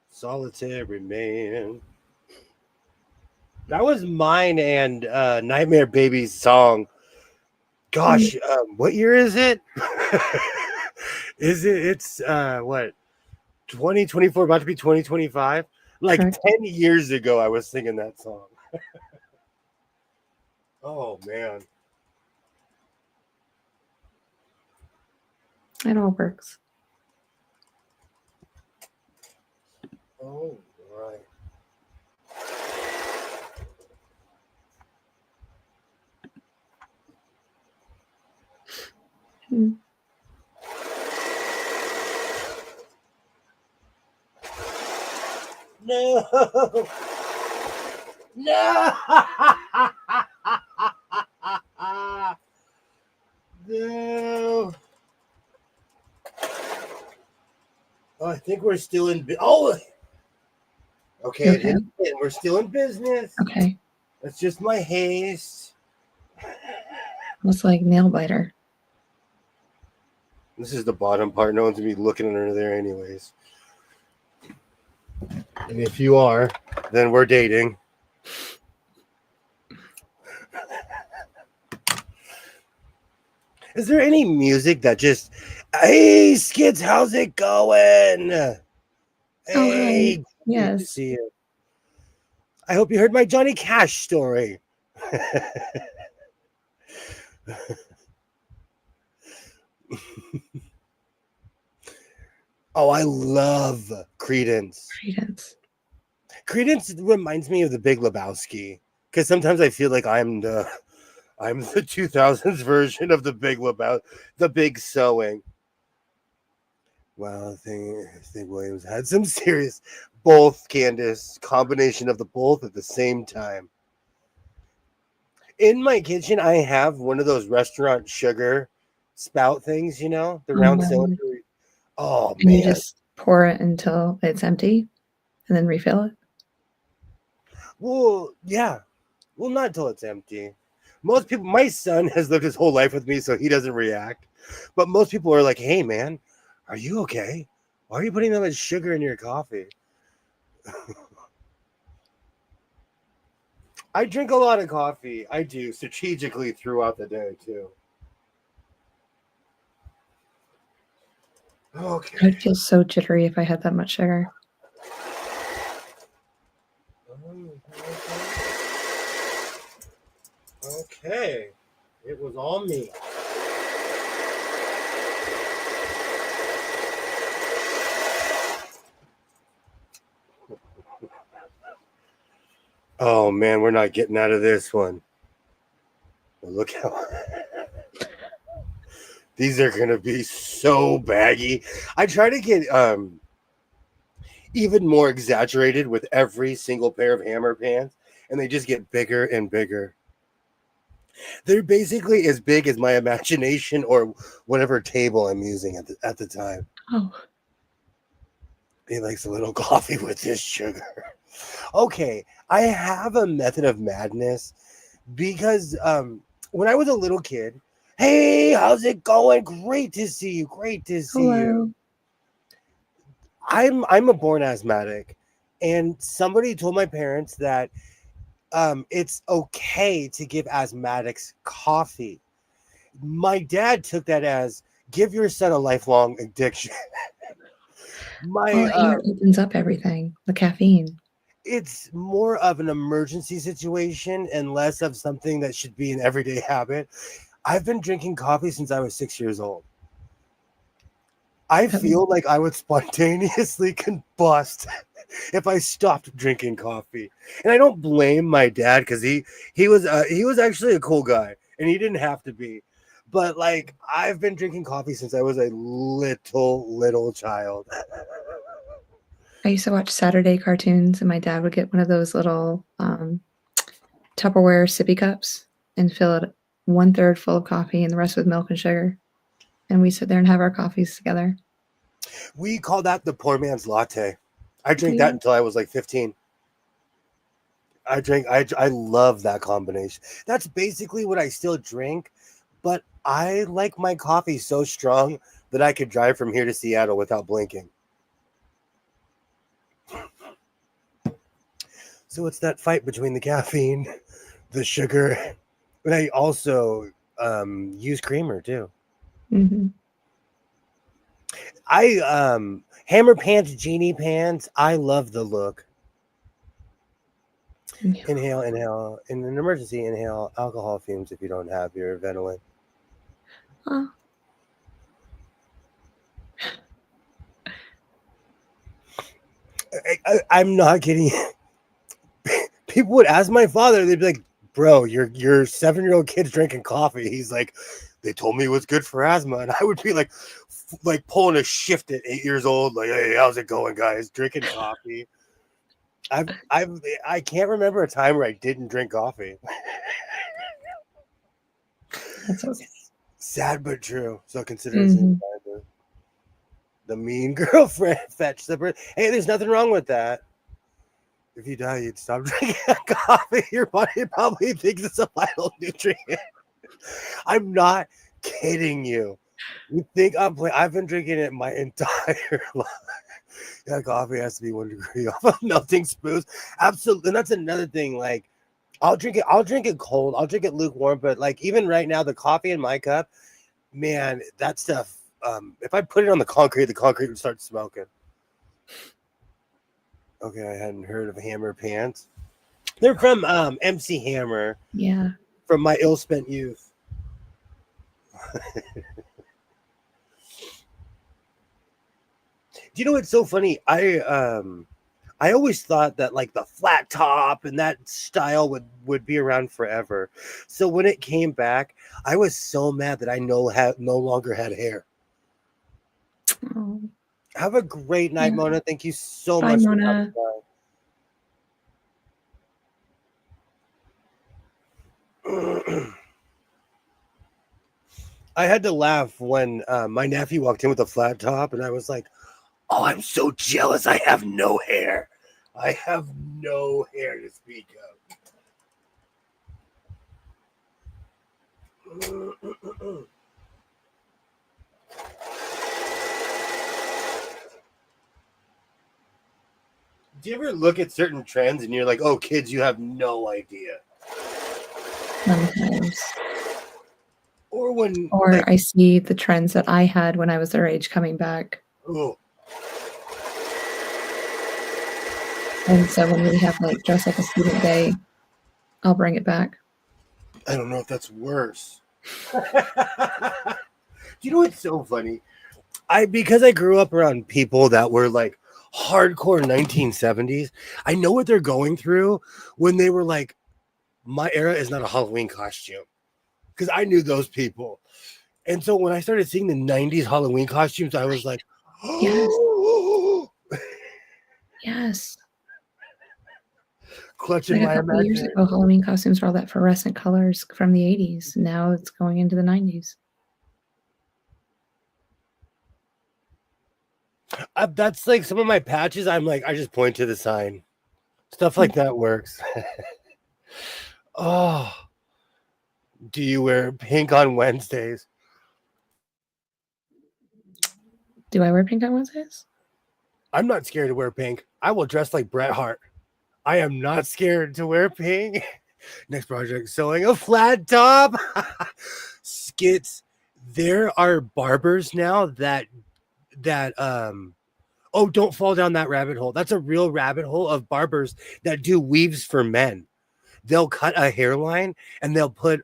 Solitary Man. That was mine and Nightmare Baby's song. Gosh, what year is it? It's what? 2024, about to be 2025. Like 10 years ago, I was singing that song. Oh, man. It all works. Oh, right. No. No. No. Oh, I think we're still in. Okay. We're still in business. Okay. That's just my haste. Looks like nail biter. This is the bottom part. No one's gonna be looking under there, anyways. And if you are, then we're dating. Is there any music that just, hey, Skids, how's it going? Hey, hi. Yes. Good to see you. I hope you heard my Johnny Cash story. Oh, I love Creedence. Credence reminds me of the Big Lebowski because sometimes I feel like I'm the 2000s version of the Big Lebowski, the Big Sewing. Wow, I think Williams had some serious both, Candace, combination of the both at the same time. In my kitchen, I have one of those restaurant sugar spout things, the round cylinder. Oh And you man. just pour it until it's empty and then refill it? Well, yeah. Well, not until it's empty. Most people, my son has lived his whole life with me, so he doesn't react. But most people are like, "Hey, man, are you okay? Why are you putting that much sugar in your coffee?" I drink a lot of coffee. I do strategically throughout the day too. Okay. I would feel so jittery if I had that much sugar. Okay. It was all me. Oh man, we're not getting out of this one. Look how these are gonna be so baggy. I try to get even more exaggerated with every single pair of hammer pants, and they just get bigger and bigger. They're basically as big as my imagination or whatever table I'm using at the time. Oh, He likes a little coffee with this sugar. Okay, I have a method of madness because when I was a little kid, hey, how's it going? Great to see you. Great to see you. hello. I'm a born asthmatic, and somebody told my parents that it's okay to give asthmatics coffee. My dad took that as give your son a lifelong addiction. Well, My I hear it opens up everything, the caffeine. It's more of an emergency situation and less of something that should be an everyday habit. I've been drinking coffee since I was 6 years old. I Um, feel like I would spontaneously combust if I stopped drinking coffee. And I don't blame my dad because he was actually a cool guy and he didn't have to be. But like I've been drinking coffee since I was a little child. I used to watch Saturday cartoons, and my dad would get one of those little Tupperware sippy cups and fill it 1/3 full of coffee and the rest with milk and sugar. And we sit there and have our coffees together. We call that the poor man's latte. I drank that Yeah. until I was like 15. I love that combination. That's basically what I still drink, but I like my coffee so strong that I could drive from here to Seattle without blinking. So it's that fight between the caffeine, the sugar, and I also use creamer too. Hmm. I hammer pants, genie pants. I love the look. Yeah. Inhale. In an emergency, inhale alcohol fumes if you don't have your Ventolin. Oh, I'm not kidding. People would ask my father, they'd be like, "Bro, your 7-year-old kid's drinking coffee." He's like, "They told me it was good for asthma," and I would be like pulling a shift at 8 years old, like, "Hey, how's it going, guys? Drinking coffee." I can't remember a time where I didn't drink coffee. that's okay. Sad but true. So consider it Hmm. the mean girlfriend fetch the. Hey, there's nothing wrong with that. If you die, you'd stop drinking coffee. Your body probably thinks it's a vital nutrient. I'm not kidding you. You think I'm playing? I've been drinking it my entire life. Yeah, coffee has to be 1 degree off of melting smooth. Absolutely. And that's another thing. Like, I'll drink it. I'll drink it cold. I'll drink it lukewarm. But like, even right now, the coffee in my cup, man, that stuff. If I put it on the concrete would start smoking. Okay, I hadn't heard of Hammer Pants. They're from MC Hammer Yeah. from my ill-spent youth. Do you know what's so funny? I always thought that like the flat top and that style would be around forever. So when it came back, I was so mad that I no longer had hair. Oh, Have a great night, yeah. Mona. Thank you so Bye, much for coming Mona. by. I had to laugh when my nephew walked in with a flat top, and I was like, "Oh, I'm so jealous. I have no hair. I have no hair to speak of." Do you ever look at certain trends and you're like, "Oh, kids, you have no idea"? Sometimes. Or when, Or like, I see the trends that I had when I was their age coming back. oh, And so when we have like dress like a student day, I'll bring it back. I don't know if that's worse. You know what's so funny? Because I grew up around people that were like hardcore 1970s, I know what they're going through when they were like, my era is not a Halloween costume. Because I knew those people. And so when I started seeing the 90s Halloween costumes, I was like, Yes. oh, Yes. clutching Like a my couple of years imagination. ago, Halloween costumes were all that fluorescent colors from the 80s. Now it's going into the 90s. That's like some of my patches. I'm like, I just point to the sign. Stuff like that works. Oh, do you wear pink on Wednesdays? Do I wear pink on Wednesdays? I'm not scared to wear pink. I will dress like Bret Hart. I am not scared to wear pink. Next project, sewing a flat top. Skits. There are barbers now that oh, don't fall down that rabbit hole. That's a real rabbit hole of barbers that do weaves for men. They'll cut a hairline and they'll put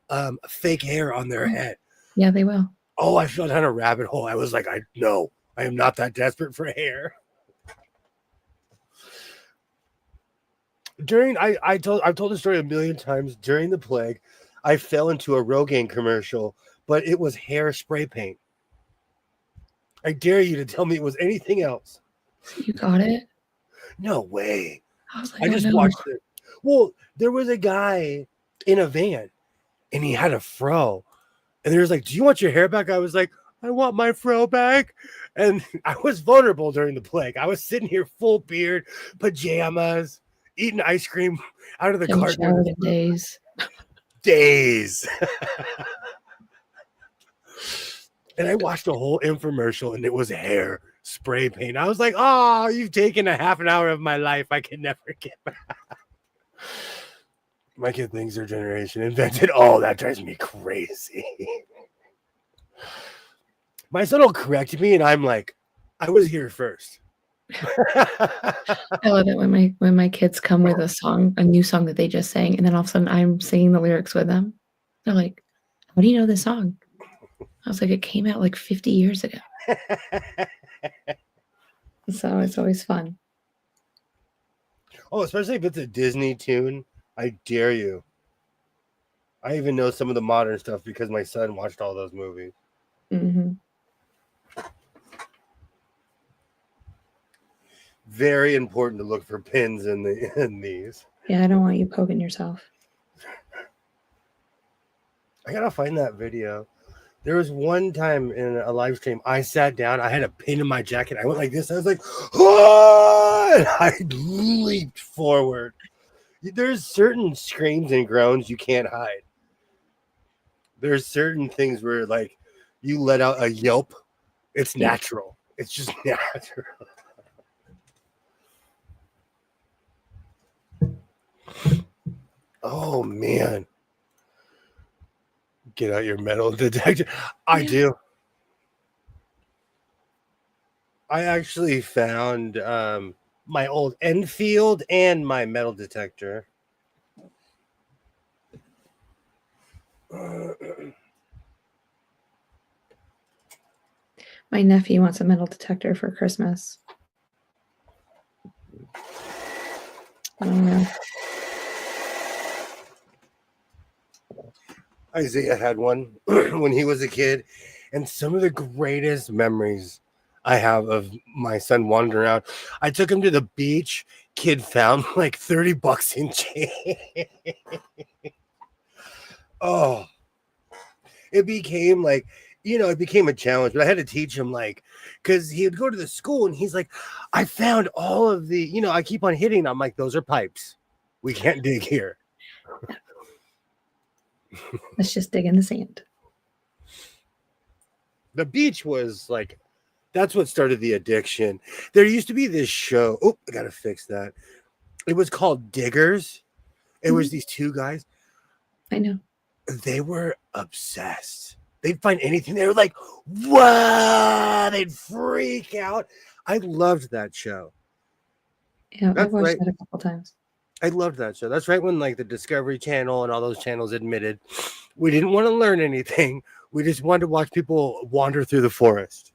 fake hair on their head. Yeah, they will. Oh, I fell down a rabbit hole. I was like, I am not that desperate for hair. I've told the story a million times. During the plague, I fell into a Rogaine commercial, but it was hair spray paint. I dare you to tell me it was anything else. You got it? No way. I was like, I oh just no. watched it. Well, there was a guy in a van and he had a fro. And he was like, "Do you want your hair back?" I was like, "I want my fro back." And I was vulnerable during the plague. I was sitting here full beard, pajamas, eating ice cream out of the Haven't carton. showered in days. Days. And I watched a whole infomercial and it was hair spray paint. I was like, "Oh, you've taken a half an hour of my life I can never get back." My kid thinks their generation invented. Oh, that drives me crazy. My son will correct me and I'm like, I was here first. I love it when my kids come with a new song that they just sang, and then all of a sudden I'm singing the lyrics with them. They're like, "How do you know this song?" I was like, "It came out like 50 years ago." So it's always fun. Oh, especially if it's a Disney tune. I dare you. I even know some of the modern stuff because my son watched all those movies. Mm-hmm. Very important to look for pins in these. Yeah, I don't want you poking yourself. I gotta find that video. There was one time in a live stream, I sat down, I had a pin in my jacket. I went like this. I was like, "Oh!" I leaped forward. There's certain screams and groans you can't hide. There's certain things where like you let out a yelp. It's natural. It's just natural. Oh man. Get out your metal detector. I do. I actually found my old Enfield and my metal detector. My nephew wants a metal detector for Christmas. I don't know. Isaiah had one when he was a kid, and some of the greatest memories I have of my son wandering around. I took him to the beach. Kid found like $30 in change. Oh, it became like, it became a challenge, but I had to teach him, like, because he would go to the school and he's like, I found all of the, I keep on hitting. I'm like, those are pipes. We can't dig here. Let's just dig in the sand. The beach was like, that's what started the addiction. There used to be this show. Oh, I got to fix that. It was called Diggers. It was these two guys. I know. They were obsessed. They'd find anything. They were like, "Wow!" They'd freak out. I loved that show. Yeah, I've watched that a couple times. I loved that show. That's right when like the Discovery Channel and all those channels admitted we didn't want to learn anything. We just wanted to watch people wander through the forest.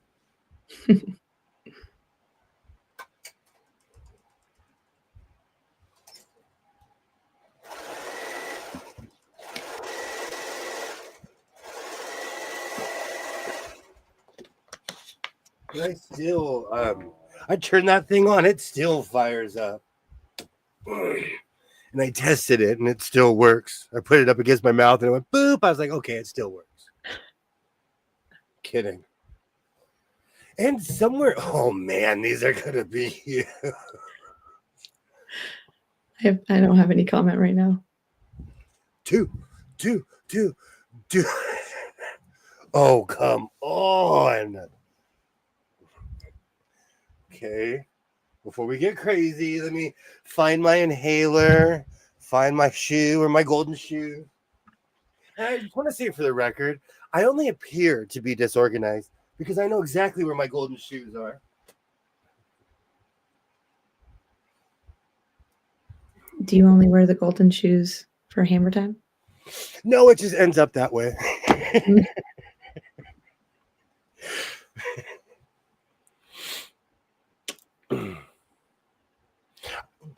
I still, I turn that thing on, it still fires up. And I tested it, and it still works. I put it up against my mouth, and it went boop. I was like, okay, it still works. Kidding. And somewhere, oh man, these are gonna be huge. I don't have any comment right now. Two. Oh, come on. Okay. Before we get crazy, let me find my inhaler, find my shoe or my golden shoe. And I just want to say for the record, I only appear to be disorganized because I know exactly where my golden shoes are. Do you only wear the golden shoes for hammer time? No, it just ends up that way.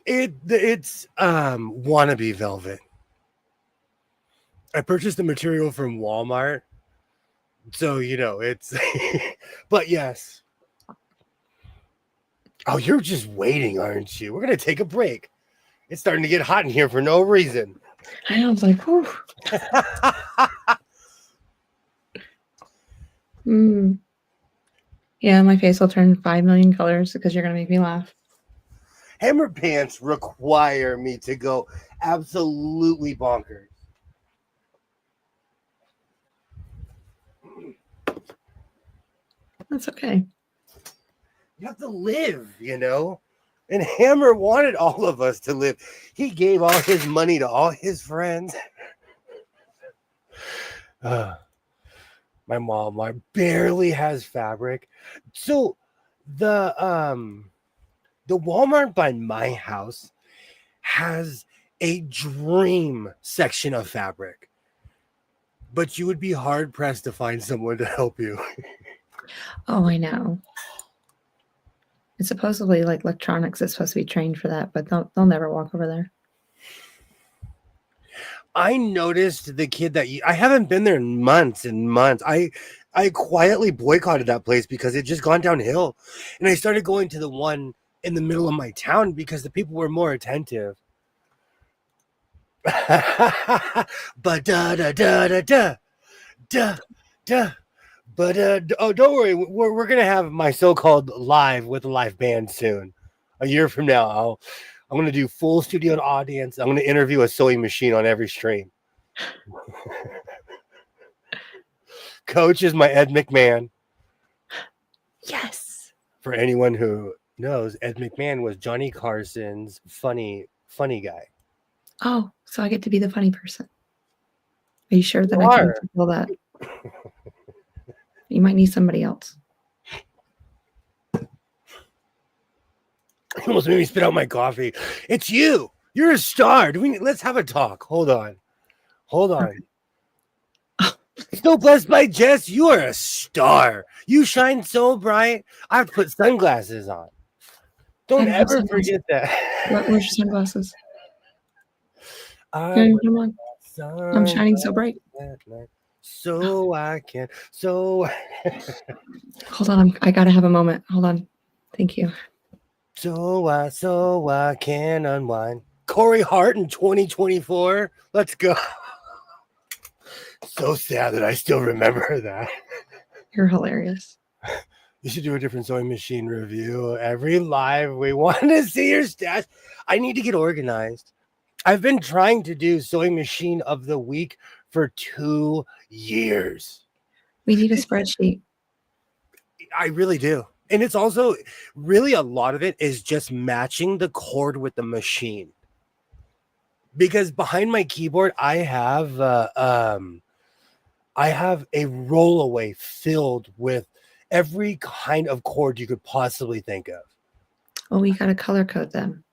It's wannabe velvet. I purchased the material from Walmart, so it's. But yes. Oh, you're just waiting, aren't you? We're gonna take a break. It's starting to get hot in here for no reason. I know, I was like, whew. Yeah, my face will turn 5 million colors because you're gonna make me laugh. Hammer pants require me to go absolutely bonkers. That's okay. You have to live, And Hammer wanted all of us to live. He gave all his money to all his friends. My mom barely has fabric. So the Walmart by my house has a dream section of fabric. But you would be hard pressed to find someone to help you. Oh, I know. It's supposedly like electronics is supposed to be trained for that, but they'll never walk over there. I noticed the kid that I haven't been there in months and months. I quietly boycotted that place because it just gone downhill. And I started going to the one in the middle of my town because the people were more attentive. But But don't worry, we're gonna have my so-called live with a live band soon. A year from now, I'm gonna do full studio audience. I'm gonna interview a sewing machine on every stream. Coach is my Ed McMahon. Yes. For anyone who knows, Ed McMahon was Johnny Carson's funny guy. Oh, so I get to be the funny person. Are you sure that I can fulfill that? You might need somebody else. It almost made me spit out my coffee. It's you. You're a star. Let's have a talk. Hold on. Okay. Still blessed by Jess. You are a star. You shine so bright. I have to put sunglasses on. I Don't don't have ever sunglasses. forget that. Where's your sunglasses? I Yeah, wear come on. I'm sunglasses shining so bright. at night so I can. So Hold on. I gotta have a moment. Hold on. Thank you. so I can unwind. Corey Hart in 2024. Let's go. So sad that I still remember that. You're hilarious. You should do a different sewing machine review every live. We want to see your stash. I need to get organized. I've been trying to do sewing machine of the week for 2 years. We need a spreadsheet. I really do. And it's also really a lot of it is just matching the cord with the machine. Because behind my keyboard, I have a rollaway filled with every kind of cord you could possibly think of. Oh, we gotta color code them.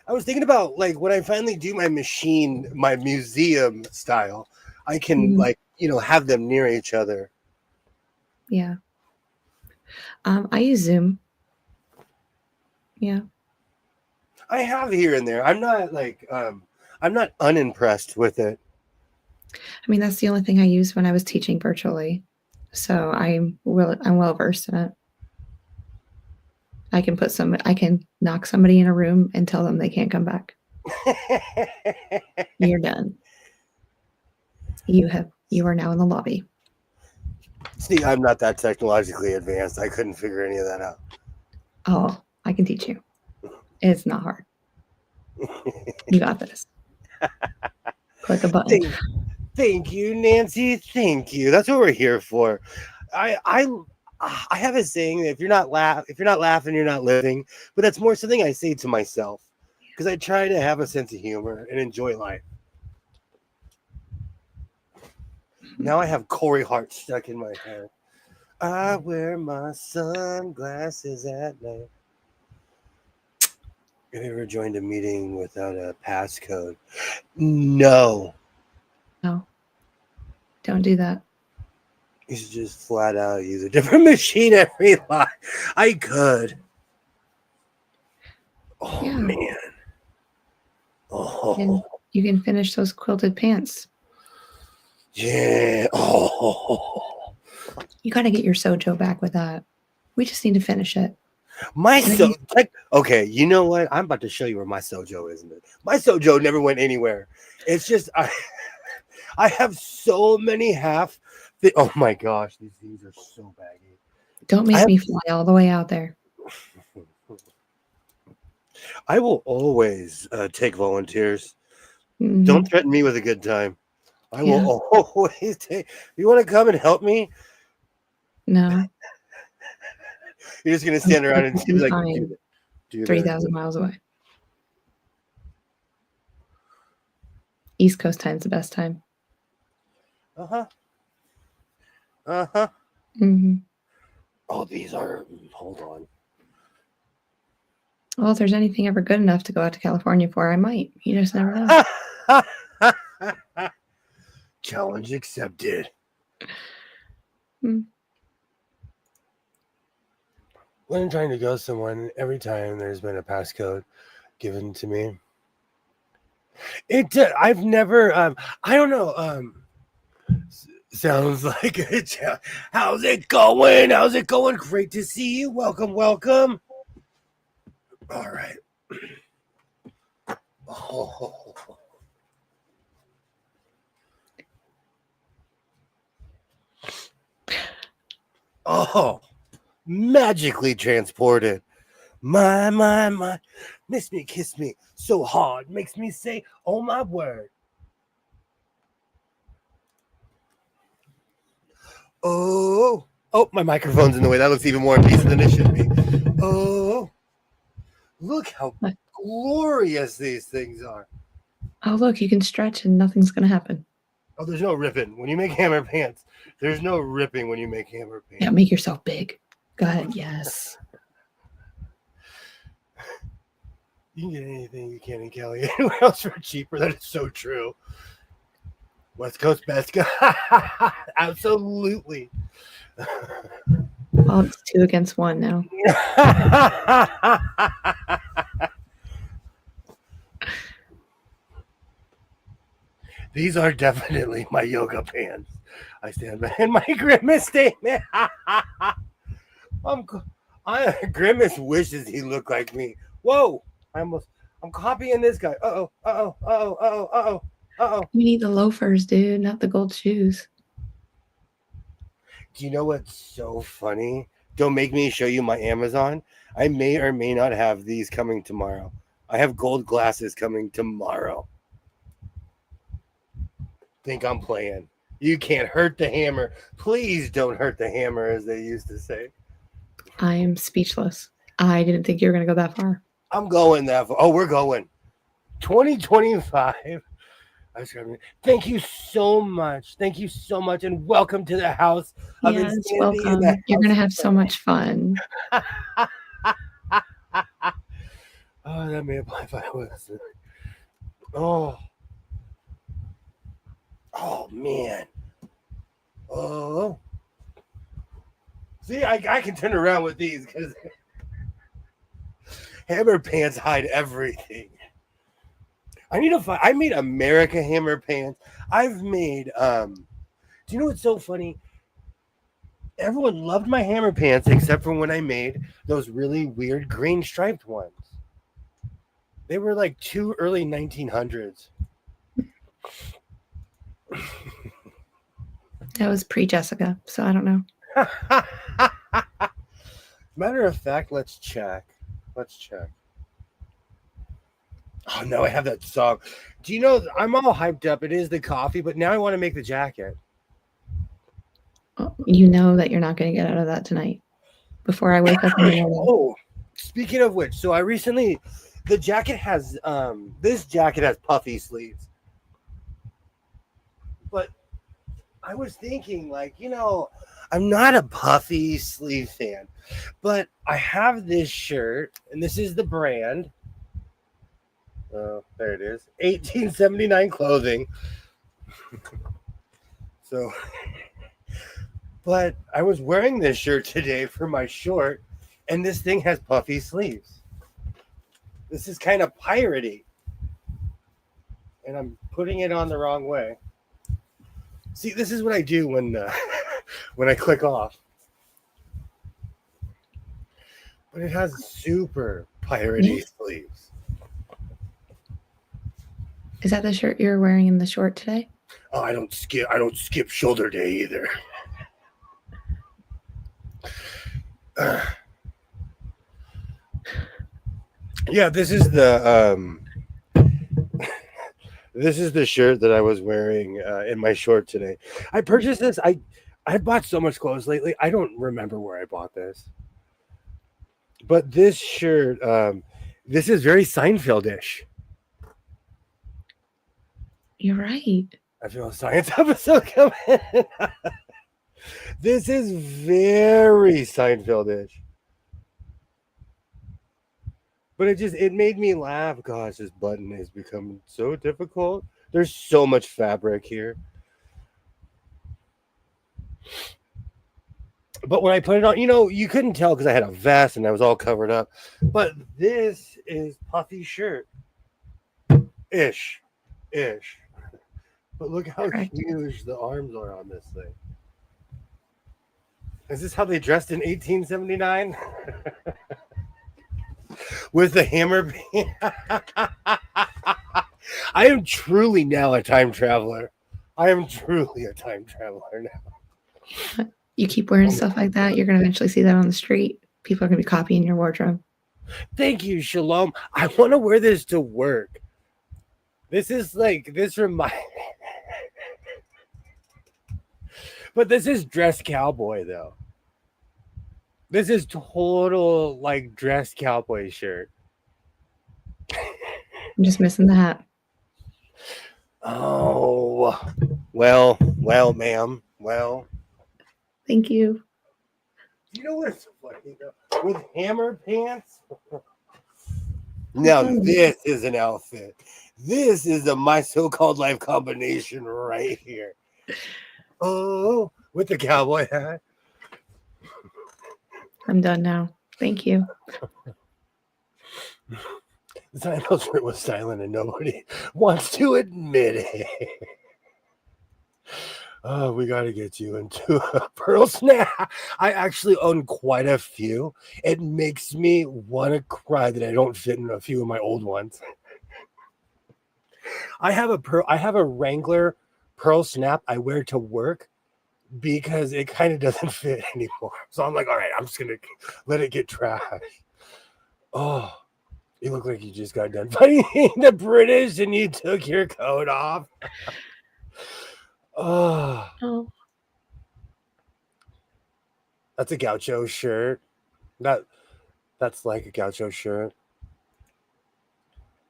I was thinking about like when I finally do my machine, my museum style, I can have them near each other. Yeah. I use Zoom. Yeah. I have here and there. I'm not unimpressed with it. I mean, that's the only thing I used when I was teaching virtually. So I'm well versed in it. I can knock somebody in a room and tell them they can't come back. You're done. You are now in the lobby. See, I'm not that technologically advanced. I couldn't figure any of that out. Oh, I can teach you. It's not hard. You got this. Click a button. Thank you, Nancy. Thank you. That's what we're here for. I have a saying that if you're not laughing, you're not living. But that's more something I say to myself because I try to have a sense of humor and enjoy life. Now I have Corey Hart stuck in my head. I wear my sunglasses at night. Have you ever joined a meeting without a passcode? No. No. Don't do that. You should just flat out use a different machine every line. I could. Oh, yeah. Man. Oh. You can finish those quilted pants. Yeah. Oh. You got to get your sojo back with that. We just need to finish it. Okay, you know what? I'm about to show you where my sojo is. My sojo never went anywhere. It's just I have so many oh my gosh, these are so baggy. Don't make me fly all the way out there. I will always take volunteers. Mm-hmm. Don't threaten me with a good time. I will always take. You want to come and help me? No. You're just gonna stand around and be like, 3,000 miles away. East Coast time's the best time. Mm-hmm. Oh, these are. Hold on. Well, if there's anything ever good enough to go out to California for, I might. You just never know. Challenge accepted. Hmm. When I'm trying to go somewhere, every time there's been a passcode given to me, I've never. I don't know. Sounds like a challenge. How's it going? How's it going? Great to see you. Welcome. All right. Oh, magically transported. My. Miss me, kiss me so hard. Makes me say, oh my word. Oh, my microphone's in the way. That looks even more indecent than it should be. Oh, look how glorious these things are. Oh, look, you can stretch and nothing's going to happen. Oh, there's no ripping. When you make hammer pants, there's no ripping when you make hammer pants. Yeah, make yourself big. Go ahead. Yes. You can get anything you can in Cali anywhere else for cheaper. That is so true. West Coast best. Absolutely. Well, Well, it's 2 against 1 now. These are definitely my yoga pants. I stand behind my Grimace statement. Grimace wishes he looked like me. Whoa! I'm copying this guy. Uh-oh. You need the loafers, dude, not the gold shoes. Do you know what's so funny? Don't make me show you my Amazon. I may or may not have these coming tomorrow. I have gold glasses coming tomorrow. Think I'm playing. You can't hurt the hammer. Please don't hurt the hammer, as they used to say. I am speechless. I didn't think you were going to go that far. I'm going that far. Oh, we're going. 2025. Thank you so much. Thank you so much. And welcome to the house of Yes, insanity. welcome. You're going to have so much fun. Oh, that may apply if I was. Oh, man. Oh. See, I can turn around with these because hammer pants hide everything. I need to find. I made America hammer pants. I've made. Do you know what's so funny? Everyone loved my hammer pants except for when I made those really weird green striped ones. They were like too early 1900s. That was pre-Jessica, so I don't know. Matter of fact, let's check. Oh no, I have that song. Do you know I'm all hyped up? It is the coffee, but now I want to make the jacket. You know that you're not going to get out of that tonight. Before I wake up in the morning. Oh, speaking of which, so I recently, the jacket has this jacket has puffy sleeves, but I was thinking, like, I'm not a puffy sleeve fan, but I have this shirt, and this is the brand. Oh, there it is. 1879 clothing. So, but I was wearing this shirt today for my short, and this thing has puffy sleeves. This is kind of piratey, and I'm putting it on the wrong way. See, this is what I do when when I click off. But it has super piratey sleeves. Is that the shirt you're wearing in the short today? Oh, I don't skip shoulder day either. Yeah, this is the this is the shirt that I was wearing in my short today. I purchased this. I bought so much clothes lately. I don't remember where I bought this. But this shirt, this is very Seinfeld-ish. You're right. I feel a science episode coming. This is very Seinfeld-ish. But it made me laugh. Gosh, this button has become so difficult. There's so much fabric here. But when I put it on, you couldn't tell because I had a vest and I was all covered up. But this is puffy shirt. Ish. But look how huge the arms are on this thing. Is this how they dressed in 1879? With the hammer. I am truly now a time traveler. I am truly a time traveler now. You keep wearing stuff like that, you're going to eventually see that on the street. People are going to be copying your wardrobe. Thank you, Shalom. I want to wear this to work. This reminds. But this is dress cowboy, though. This is total, like, dress cowboy shirt. I'm just missing the hat. Oh, well, ma'am. Well. Thank you. You know what's funny, though? With hammer pants? Now, this is an outfit. This is my so-called life combination right here. Oh, with the cowboy hat. I'm done now. Thank you. The Seinfeld shirt was silent and nobody wants to admit it. Oh, we got to get you into a pearl snap. I actually own quite a few. It makes me want to cry that I don't fit in a few of my old ones. I have a Wrangler pearl snap I wear to work because it kind of doesn't fit anymore. So I'm like, all right, I'm just gonna let it get trashed. Oh, you look like you just got done fighting the British and you took your coat off. Oh, that's a gaucho shirt. That's like a gaucho shirt.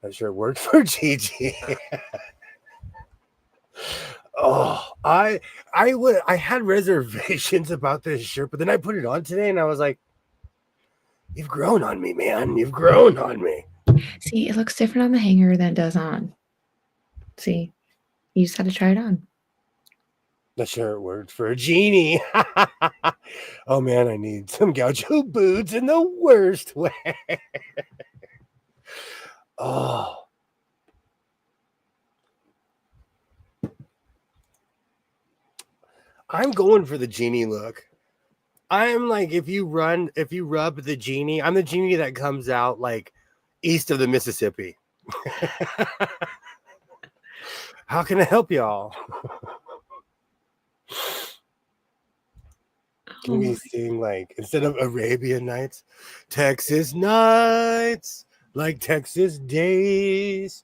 That shirt worked for Gigi. Oh, I had reservations about this shirt, but then I put it on today and I was like, you've grown on me, man. You've grown on me. See, it looks different on the hanger than it does on. See, you just had to try it on. The shirt worked for a genie. Oh man, I need some gaucho boots in the worst way. Oh. I'm going for the genie look. I'm like, if you rub the genie, I'm the genie that comes out like east of the Mississippi. How can I help y'all? Can we sing like, instead of Arabian Nights, Texas nights, like Texas days?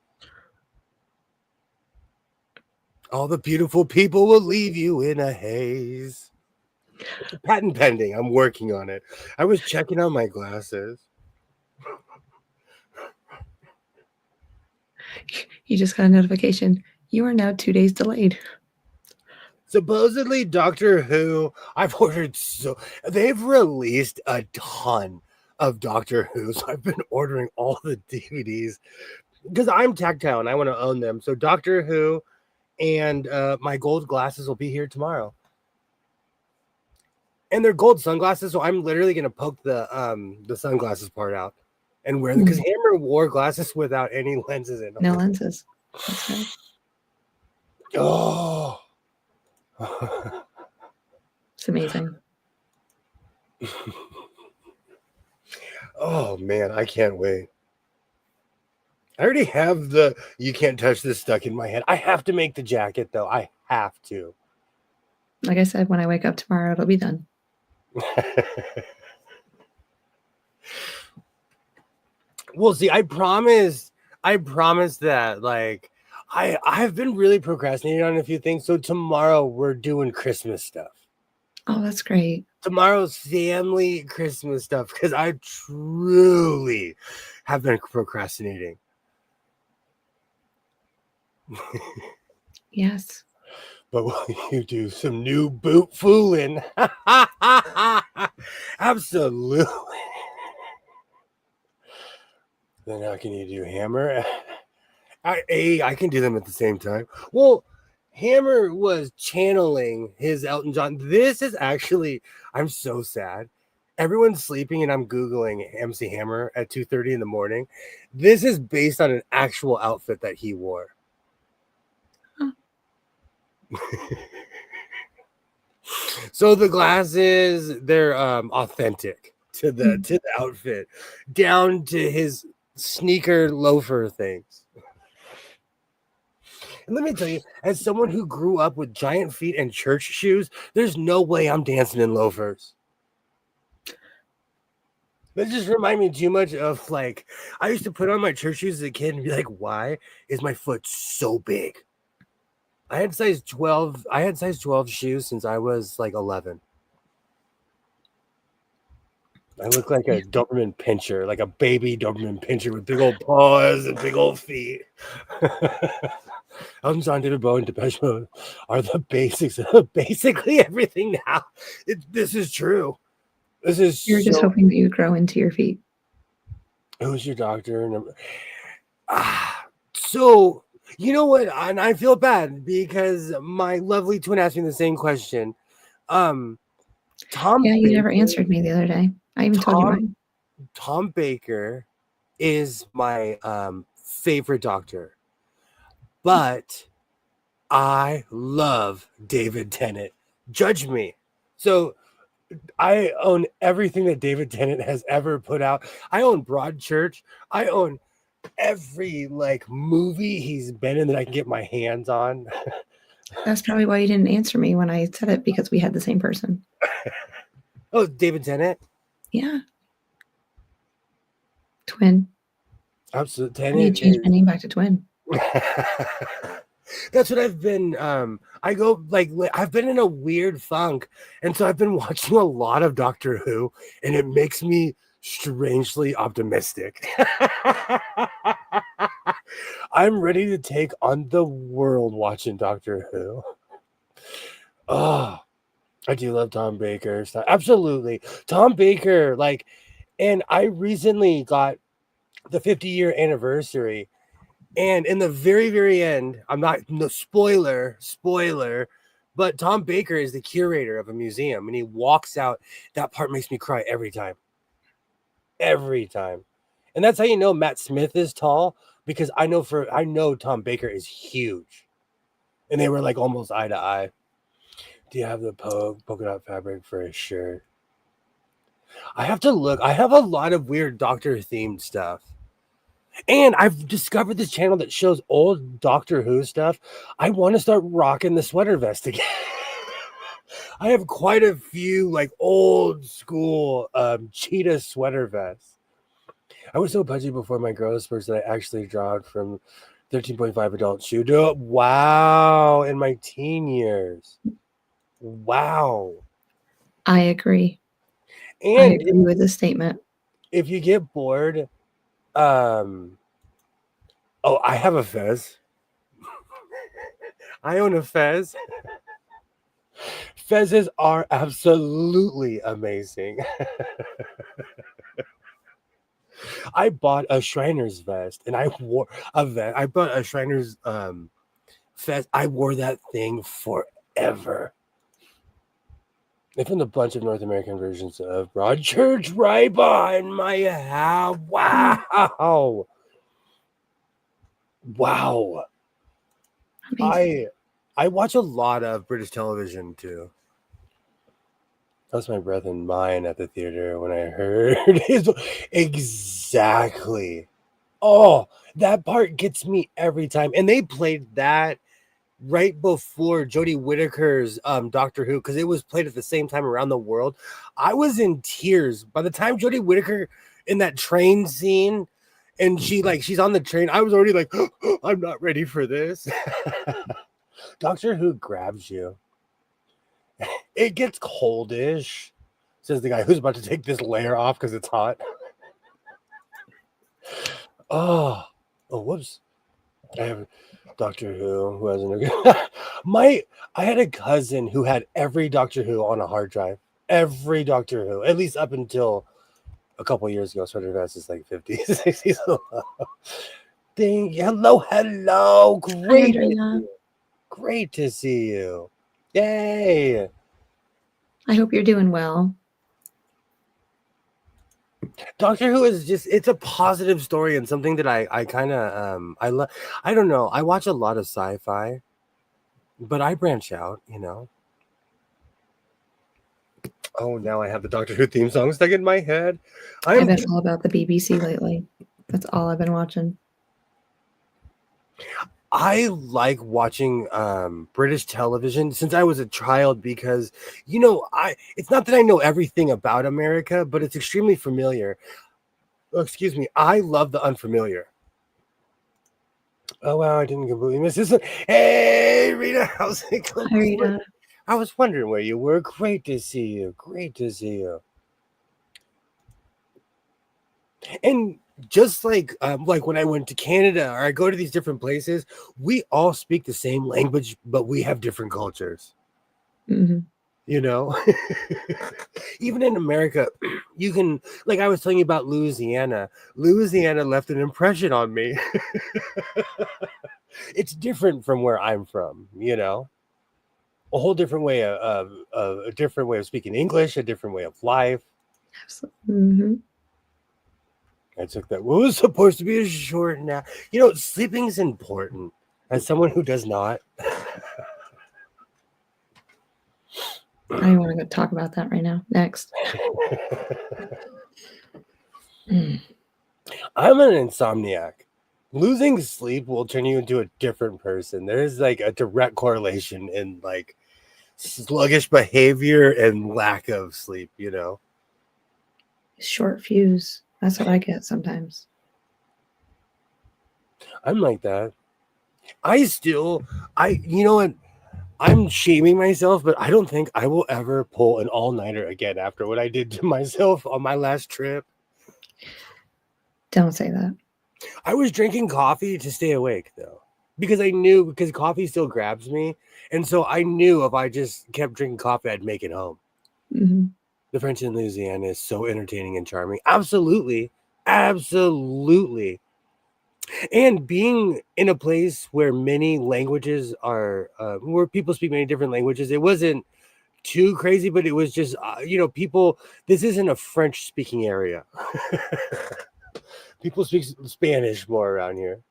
All the beautiful people will leave you in a haze. It's a patent pending. I'm working on it. I was checking on my glasses. You just got a notification. You are now 2 days delayed. Supposedly, Doctor Who, I've ordered they've released a ton of Doctor Who, so I've been ordering all the DVDs because I'm tactile and I want to own them. So Doctor Who and my gold glasses will be here tomorrow. And they're gold sunglasses, so I'm literally gonna poke the sunglasses part out and wear them because Hammer wore glasses without any lenses in them. No lenses. That's right. Oh. It's amazing. Oh man, I can't wait. I already have the "you can't touch this" stuck in my head. I have to make the jacket though. I have to. Like I said, when I wake up tomorrow, it'll be done. Well, see, I promise that like I've been really procrastinating on a few things. So tomorrow we're doing Christmas stuff. Oh, that's great. Tomorrow's family Christmas stuff because I truly have been procrastinating. Yes. But will you do some new boot fooling? Absolutely. Then how can you do Hammer? I can do them at the same time. Well, Hammer was channeling his Elton John. This is actually, I'm so sad. Everyone's sleeping and I'm Googling MC Hammer at 2:30 in the morning. This is based on an actual outfit that he wore. Huh. So the glasses, they're authentic to the outfit, down to his sneaker loafer things. And let me tell you, as someone who grew up with giant feet and church shoes, there's no way I'm dancing in loafers. That just remind me too much of like, I used to put on my church shoes as a kid and be like, why is my foot so big? I had size 12 shoes since I was like 11. I look like a Doberman Pinscher, like a baby Doberman Pinscher with big old paws and big old feet. Elton John, David Bowie, and Depeche Mode are the basics of basically everything now. This is true. You're just hoping that you grow into your feet. Who's your doctor? So, you know what? And I feel bad because my lovely twin asked me the same question. Tom. Yeah, you never answered me the other day. I even told you mine. Tom Baker is my favorite doctor, but I love David Tennant. Judge me. So I own everything that David Tennant has ever put out. I own Broadchurch. I own every like movie he's been in that I can get my hands on. That's probably why you didn't answer me when I said it, because we had the same person. Oh, David Tennant. Yeah. Twin. Absolutely. I need Tennant to change my is name back to Twin. That's what I've been I go like I've been in a weird funk, and so I've been watching a lot of Doctor Who, and it makes me strangely optimistic. I'm ready to take on the world watching Doctor Who. Oh, I do love Tom Baker stuff. Absolutely. Tom Baker, like, and I recently got the 50-year anniversary. And in the very, very end, I'm not, no spoiler, but Tom Baker is the curator of a museum, and he walks out. That part makes me cry every time. Every time. And that's how you know Matt Smith is tall, because I know Tom Baker is huge. And they were like almost eye to eye. Do you have the polka dot fabric for a shirt? I have to look. I have a lot of weird Doctor themed stuff. And I've discovered this channel that shows old Doctor Who stuff. I want to start rocking the sweater vest again. I have quite a few like old school cheetah sweater vests. I was so pudgy before my growth spurts that I actually dropped from 13.5 adult shoe to wow in my teen years. Wow. I agree. I And agree with this statement. if you get bored, oh, I have a fez. I own a fez. Fezzes are absolutely amazing. I bought a Shriner's vest, and I wore a vest. I bought a Shriner's vest. I wore that thing forever. They found a bunch of North American versions of Broadchurch right behind my house. Wow. Wow. Amazing. I watch a lot of British television too. That was my breath and mine at the theater when I heard his exactly. Oh, that part gets me every time. And they played that right before Jodie Whittaker's Doctor Who, because it was played at the same time around the world. I was in tears by the time Jodie Whittaker in that train scene, and she's on the train. I was already like, oh, I'm not ready for this. Doctor Who grabs you. It gets coldish, says the guy who's about to take this layer off because it's hot. Oh, whoops. I have Doctor Who hasn't I had a cousin who had every Doctor Who on a hard drive. Every Doctor Who, at least up until a couple years ago. Sweater vest is like 50s, 60s. Hello. Hi, Adriana. Great to see you. Yay. I hope you're doing well. Doctor Who is it's a positive story, and something that I kind of I love. I don't know. I watch a lot of sci-fi, but I branch out, you know. Oh, now I have the Doctor Who theme song stuck in my head. I've been all about the BBC lately. That's all I've been watching. I like watching British television since I was a child because, you know, it's not that I know everything about America, but it's extremely familiar. Oh, excuse me. I love the unfamiliar. Oh, wow. I didn't completely miss this. Hey, Rita. How's it going? Hi, Rita. I was wondering where you were. Great to see you. Great to see you. And just like when I went to Canada or I go to these different places, we all speak the same language, but we have different cultures. Mm-hmm. You know, even in America, you can, like I was telling you about Louisiana. Louisiana left an impression on me. It's different from where I'm from, you know, a whole different way of a different way of speaking English, a different way of life. Absolutely. Mm-hmm. I took that. What was supposed to be a short nap? You know, sleeping's important. As someone who does not, I don't want to go talk about that right now. Next. Mm. I'm an insomniac. Losing sleep will turn you into a different person. There's like a direct correlation in like sluggish behavior and lack of sleep, you know. Short fuse. That's what I get sometimes. I'm like that. You know what? I'm shaming myself, but I don't think I will ever pull an all-nighter again after what I did to myself on my last trip. Don't say that. I was drinking coffee to stay awake though, because coffee still grabs me. And so I knew if I just kept drinking coffee, I'd make it home. Mm-hmm. The French in Louisiana is so entertaining and charming. Absolutely. Absolutely. And being in a place where many languages are, where people speak many different languages, it wasn't too crazy, but it was just, this isn't a French speaking area. People speak Spanish more around here.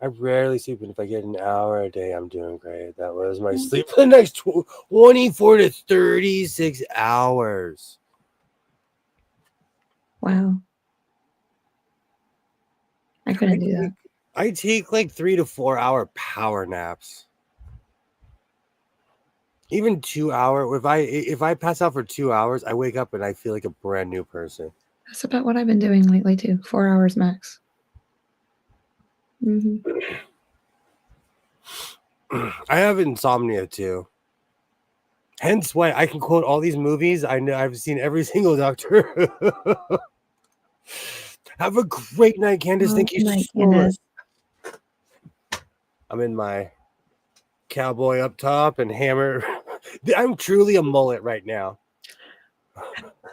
I rarely sleep, and if I get an hour a day, I'm doing great. That was my sleep for the next 24 to 36 hours. Wow. I couldn't do that. I take like 3 to 4 hour power naps. Even 2 hour. If I pass out for 2 hours, I wake up and I feel like a brand new person. That's about what I've been doing lately too. 4 hours max. Mm-hmm. I have insomnia too. Hence why I can quote all these movies. I know I've seen every single Doctor. Have a great night, Candace. Thank you so much. I'm in my cowboy up top and hammer. I'm truly a mullet right now.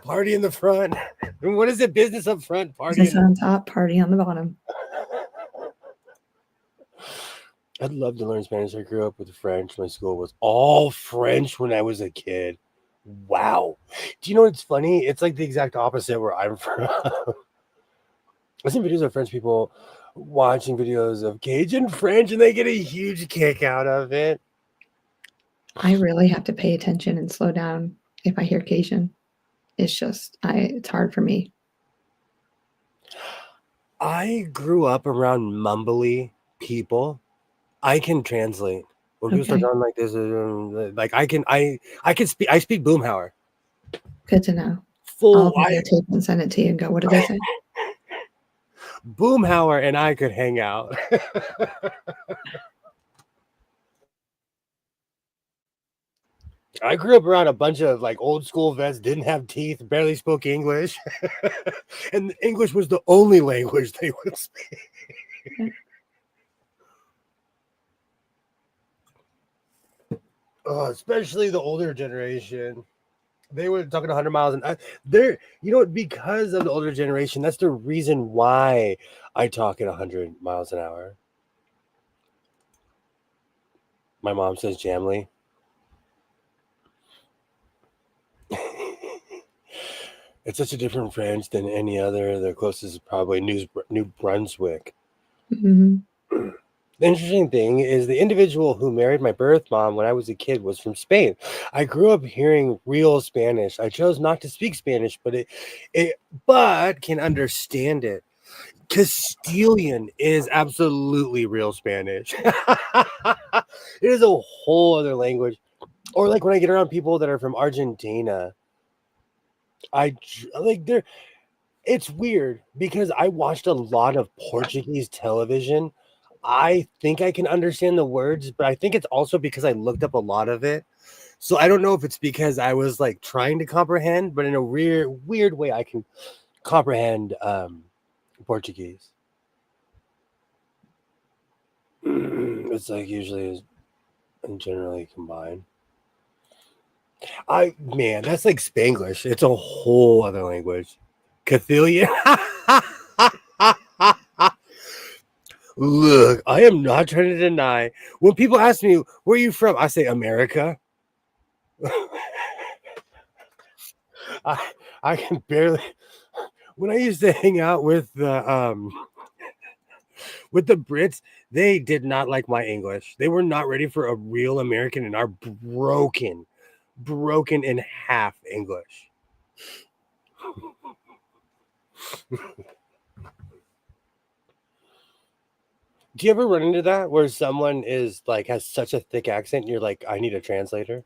Party in the front. What is it? Business up front, party Business on top, party on the bottom. I'd love to learn Spanish. I grew up with French. My school was all French when I was a kid. Wow. Do you know what's funny? It's like the exact opposite where I'm from. I've seen videos of French people watching videos of Cajun French and they get a huge kick out of it. I really have to pay attention and slow down if I hear Cajun. It's hard for me. I grew up around mumbly people. I can translate. When people start talking like this, like I speak Boomhauer. Good to know. I'll videotape and send it to you and go, what did they say? Boomhauer and I could hang out. I grew up around a bunch of like old school vets, didn't have teeth, barely spoke English. And English was the only language they would speak. Oh, especially the older generation. They were talking 100 miles an hour. Because of the older generation, that's the reason why I talk at 100 miles an hour. My mom says Jamley. It's such a different French than any other. The closest is probably New Brunswick. Mm-hmm. The interesting thing is the individual who married my birth mom when I was a kid was from Spain. I grew up hearing real Spanish. I chose not to speak Spanish, but can understand it. Castilian is absolutely real Spanish. It is a whole other language. Or like when I get around people that are from Argentina, it's weird because I watched a lot of Portuguese television. I think I can understand the words, but I think it's also because I looked up a lot of it. So I don't know if it's because I was like trying to comprehend, but in a weird way I can comprehend Portuguese. It's like usually is generally combined. That's like Spanglish. It's a whole other language. Castilian. Look, I am not trying to deny. When people ask me, where are you from? I say America. I can barely. When I used to hang out with the Brits, they did not like my English. They were not ready for a real American in our broken in half English. Do you ever run into that where someone is like has such a thick accent, and you're like, I need a translator?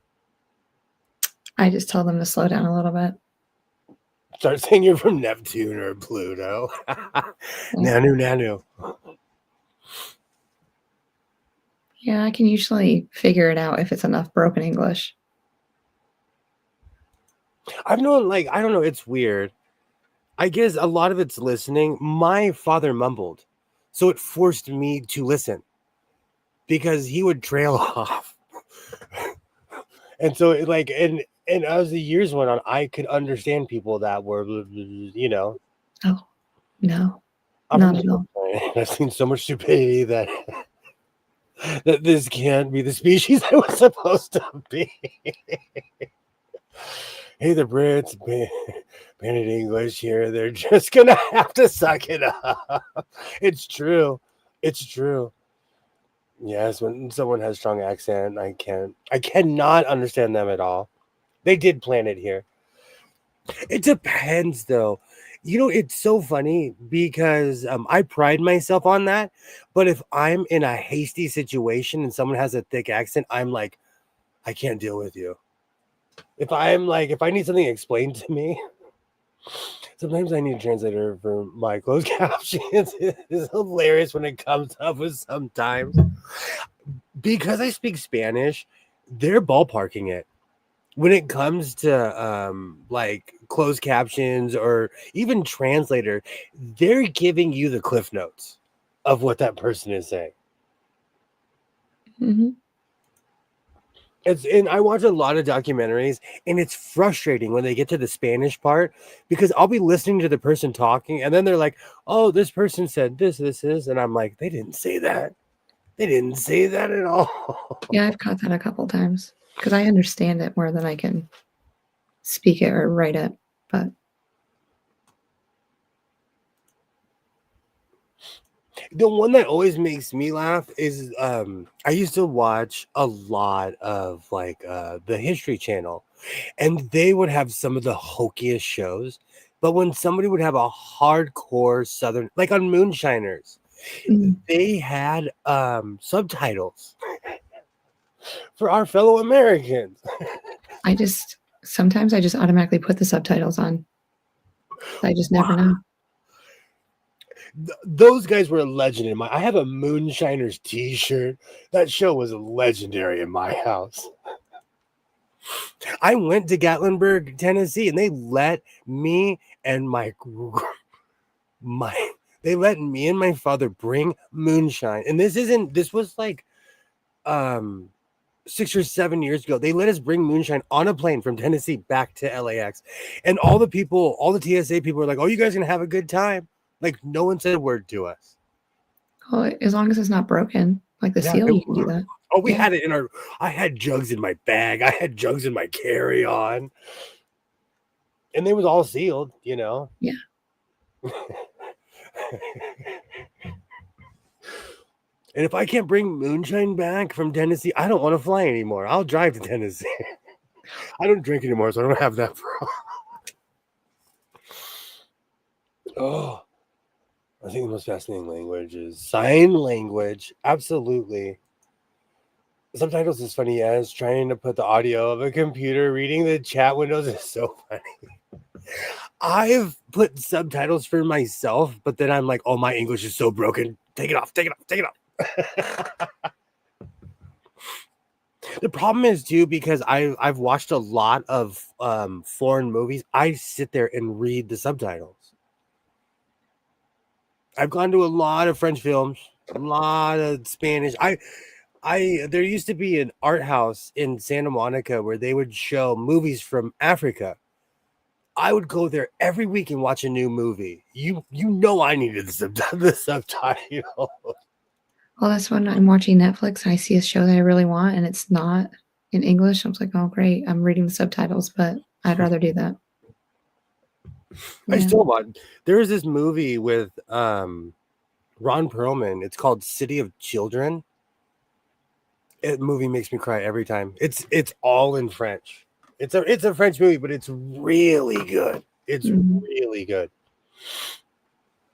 I just tell them to slow down a little bit. Start saying you're from Neptune or Pluto. Nanu, nanu. Yeah, I can usually figure it out if it's enough broken English. I've known, like, I don't know, it's weird. I guess a lot of it's listening. My father mumbled, so it forced me to listen because he would trail off. And so, and as the years went on, I could understand people that were, Oh, no, I'm from not the at all. planet. I've seen so much stupidity that that this can't be the species I was supposed to be. Hey, the Brits, banned English here. They're just gonna have to suck it up. It's true. It's true. Yes, when someone has strong accent, I cannot understand them at all. They did plan it here. It depends, though. It's so funny because I pride myself on that. But if I'm in a hasty situation and someone has a thick accent, I'm like, I can't deal with you. If I need something explained to me, sometimes I need a translator for my closed captions. It's hilarious when it comes up with sometimes. Because I speak Spanish, they're ballparking it. When it comes to like closed captions or even translator, they're giving you the cliff notes of what that person is saying. Hmm. And I watch a lot of documentaries, and it's frustrating when they get to the Spanish part because I'll be listening to the person talking, and then they're like, "Oh, this person said this is," and I'm like, "They didn't say that. They didn't say that at all." Yeah, I've caught that a couple times because I understand it more than I can speak it or write it. But The one that always makes me laugh is I used to watch a lot of like the History Channel, and they would have some of the hokiest shows. But when somebody would have a hardcore Southern, like on Moonshiners, mm, they had subtitles for our fellow Americans. sometimes I just automatically put the subtitles on. I just never know. Those guys were a legend in my. I have a Moonshiners T-shirt. That show was legendary in my house. I went to Gatlinburg, Tennessee, and they let me and my they let me and my father bring moonshine. And this was like 6 or 7 years ago. They let us bring moonshine on a plane from Tennessee back to LAX. And all the TSA people were like, "Oh, you guys gonna have a good time." Like no one said a word to us. Well, as long as it's not broken, like the Yeah. seal, you can do that. Oh, we Yeah. had it in our. I had jugs in my bag. I had jugs in my carry-on, and they was all sealed. Yeah. And if I can't bring moonshine back from Tennessee, I don't want to fly anymore. I'll drive to Tennessee. I don't drink anymore, so I don't have that problem. Oh, I think the most fascinating language is sign language. Absolutely. Subtitles is funny as trying to put the audio of a computer reading the chat windows is so funny. I've put subtitles for myself, but then I'm like, oh, my English is so broken. Take it off, take it off, take it off. The problem is too because I've watched a lot of foreign movies. I sit there and read the subtitles. I've gone to a lot of French films, a lot of Spanish. I there used to be an art house in Santa Monica where they would show movies from Africa. I would go there every week and watch a new movie. I needed the subtitle. Well, that's when I'm watching Netflix and I see a show that I really want and it's not in English. I'm like, oh, great. I'm reading the subtitles, but I'd rather do that. I Yeah. still want. There is this movie with Ron Perlman. It's called City of Children. That movie makes me cry every time. It's all in French. It's a French movie, but it's really good. It's Mhm. really good.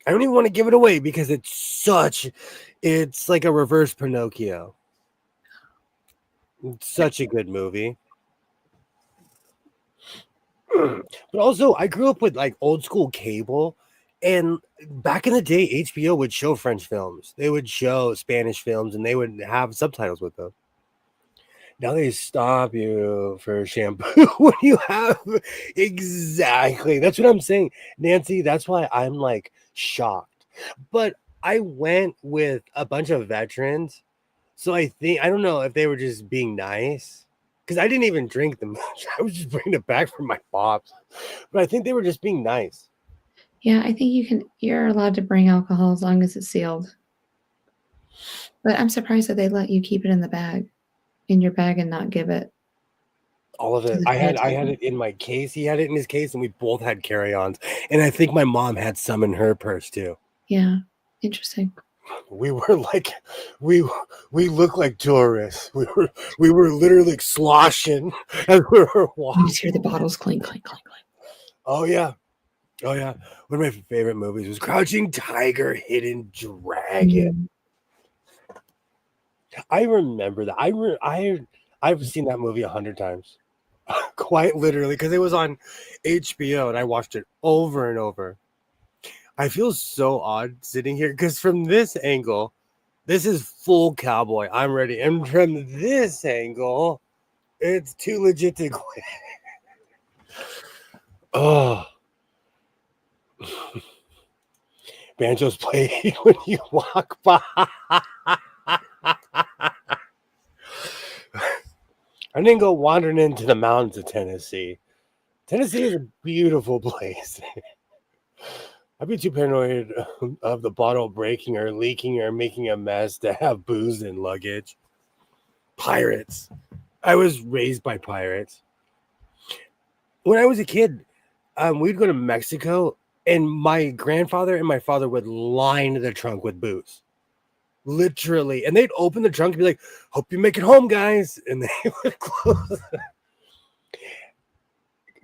I don't even want to give it away because it's like a reverse Pinocchio. It's such a good movie. But also, I grew up with like old school cable, and back in the day, HBO would show French films. They would show Spanish films, and they would have subtitles with them. Now they stop you for shampoo when you have exactly. That's what I'm saying, Nancy. That's why I'm like shocked. But I went with a bunch of veterans, so I don't know if they were just being nice because I didn't even drink the much. I was just bringing it back from my pops, but I think they were just being nice. Yeah, I think you're allowed to bring alcohol as long as it's sealed. But I'm surprised that they let you keep it in your bag and not give it All of to it. the I had caretaker. it in my case. He had it in his case, and we both had carry-ons. And I think my mom had some in her purse too. Yeah. Interesting. We were like, we we looked like tourists. We were literally sloshing as we were You just hear walking. the bottles clink, clink, clink, clink. Oh yeah, oh yeah. One of my favorite movies was Crouching Tiger, Hidden Dragon. Mhm. I remember that. I've seen that movie 100 times, quite literally, because it was on HBO and I watched it over and over. I feel so odd sitting here because from this angle, this is full cowboy. I'm ready, and from this angle, it's too legit to quit. Oh, banjos play when you walk by. I didn't go wandering into the mountains of Tennessee. Tennessee is a beautiful place. I'd be too paranoid of the bottle breaking or leaking or making a mess to have booze in luggage. Pirates. I was raised by pirates. When I was a kid, we'd go to Mexico, and my grandfather and my father would line the trunk with booze. Literally. And they'd open the trunk and be like, "Hope you make it home, guys." And they would close.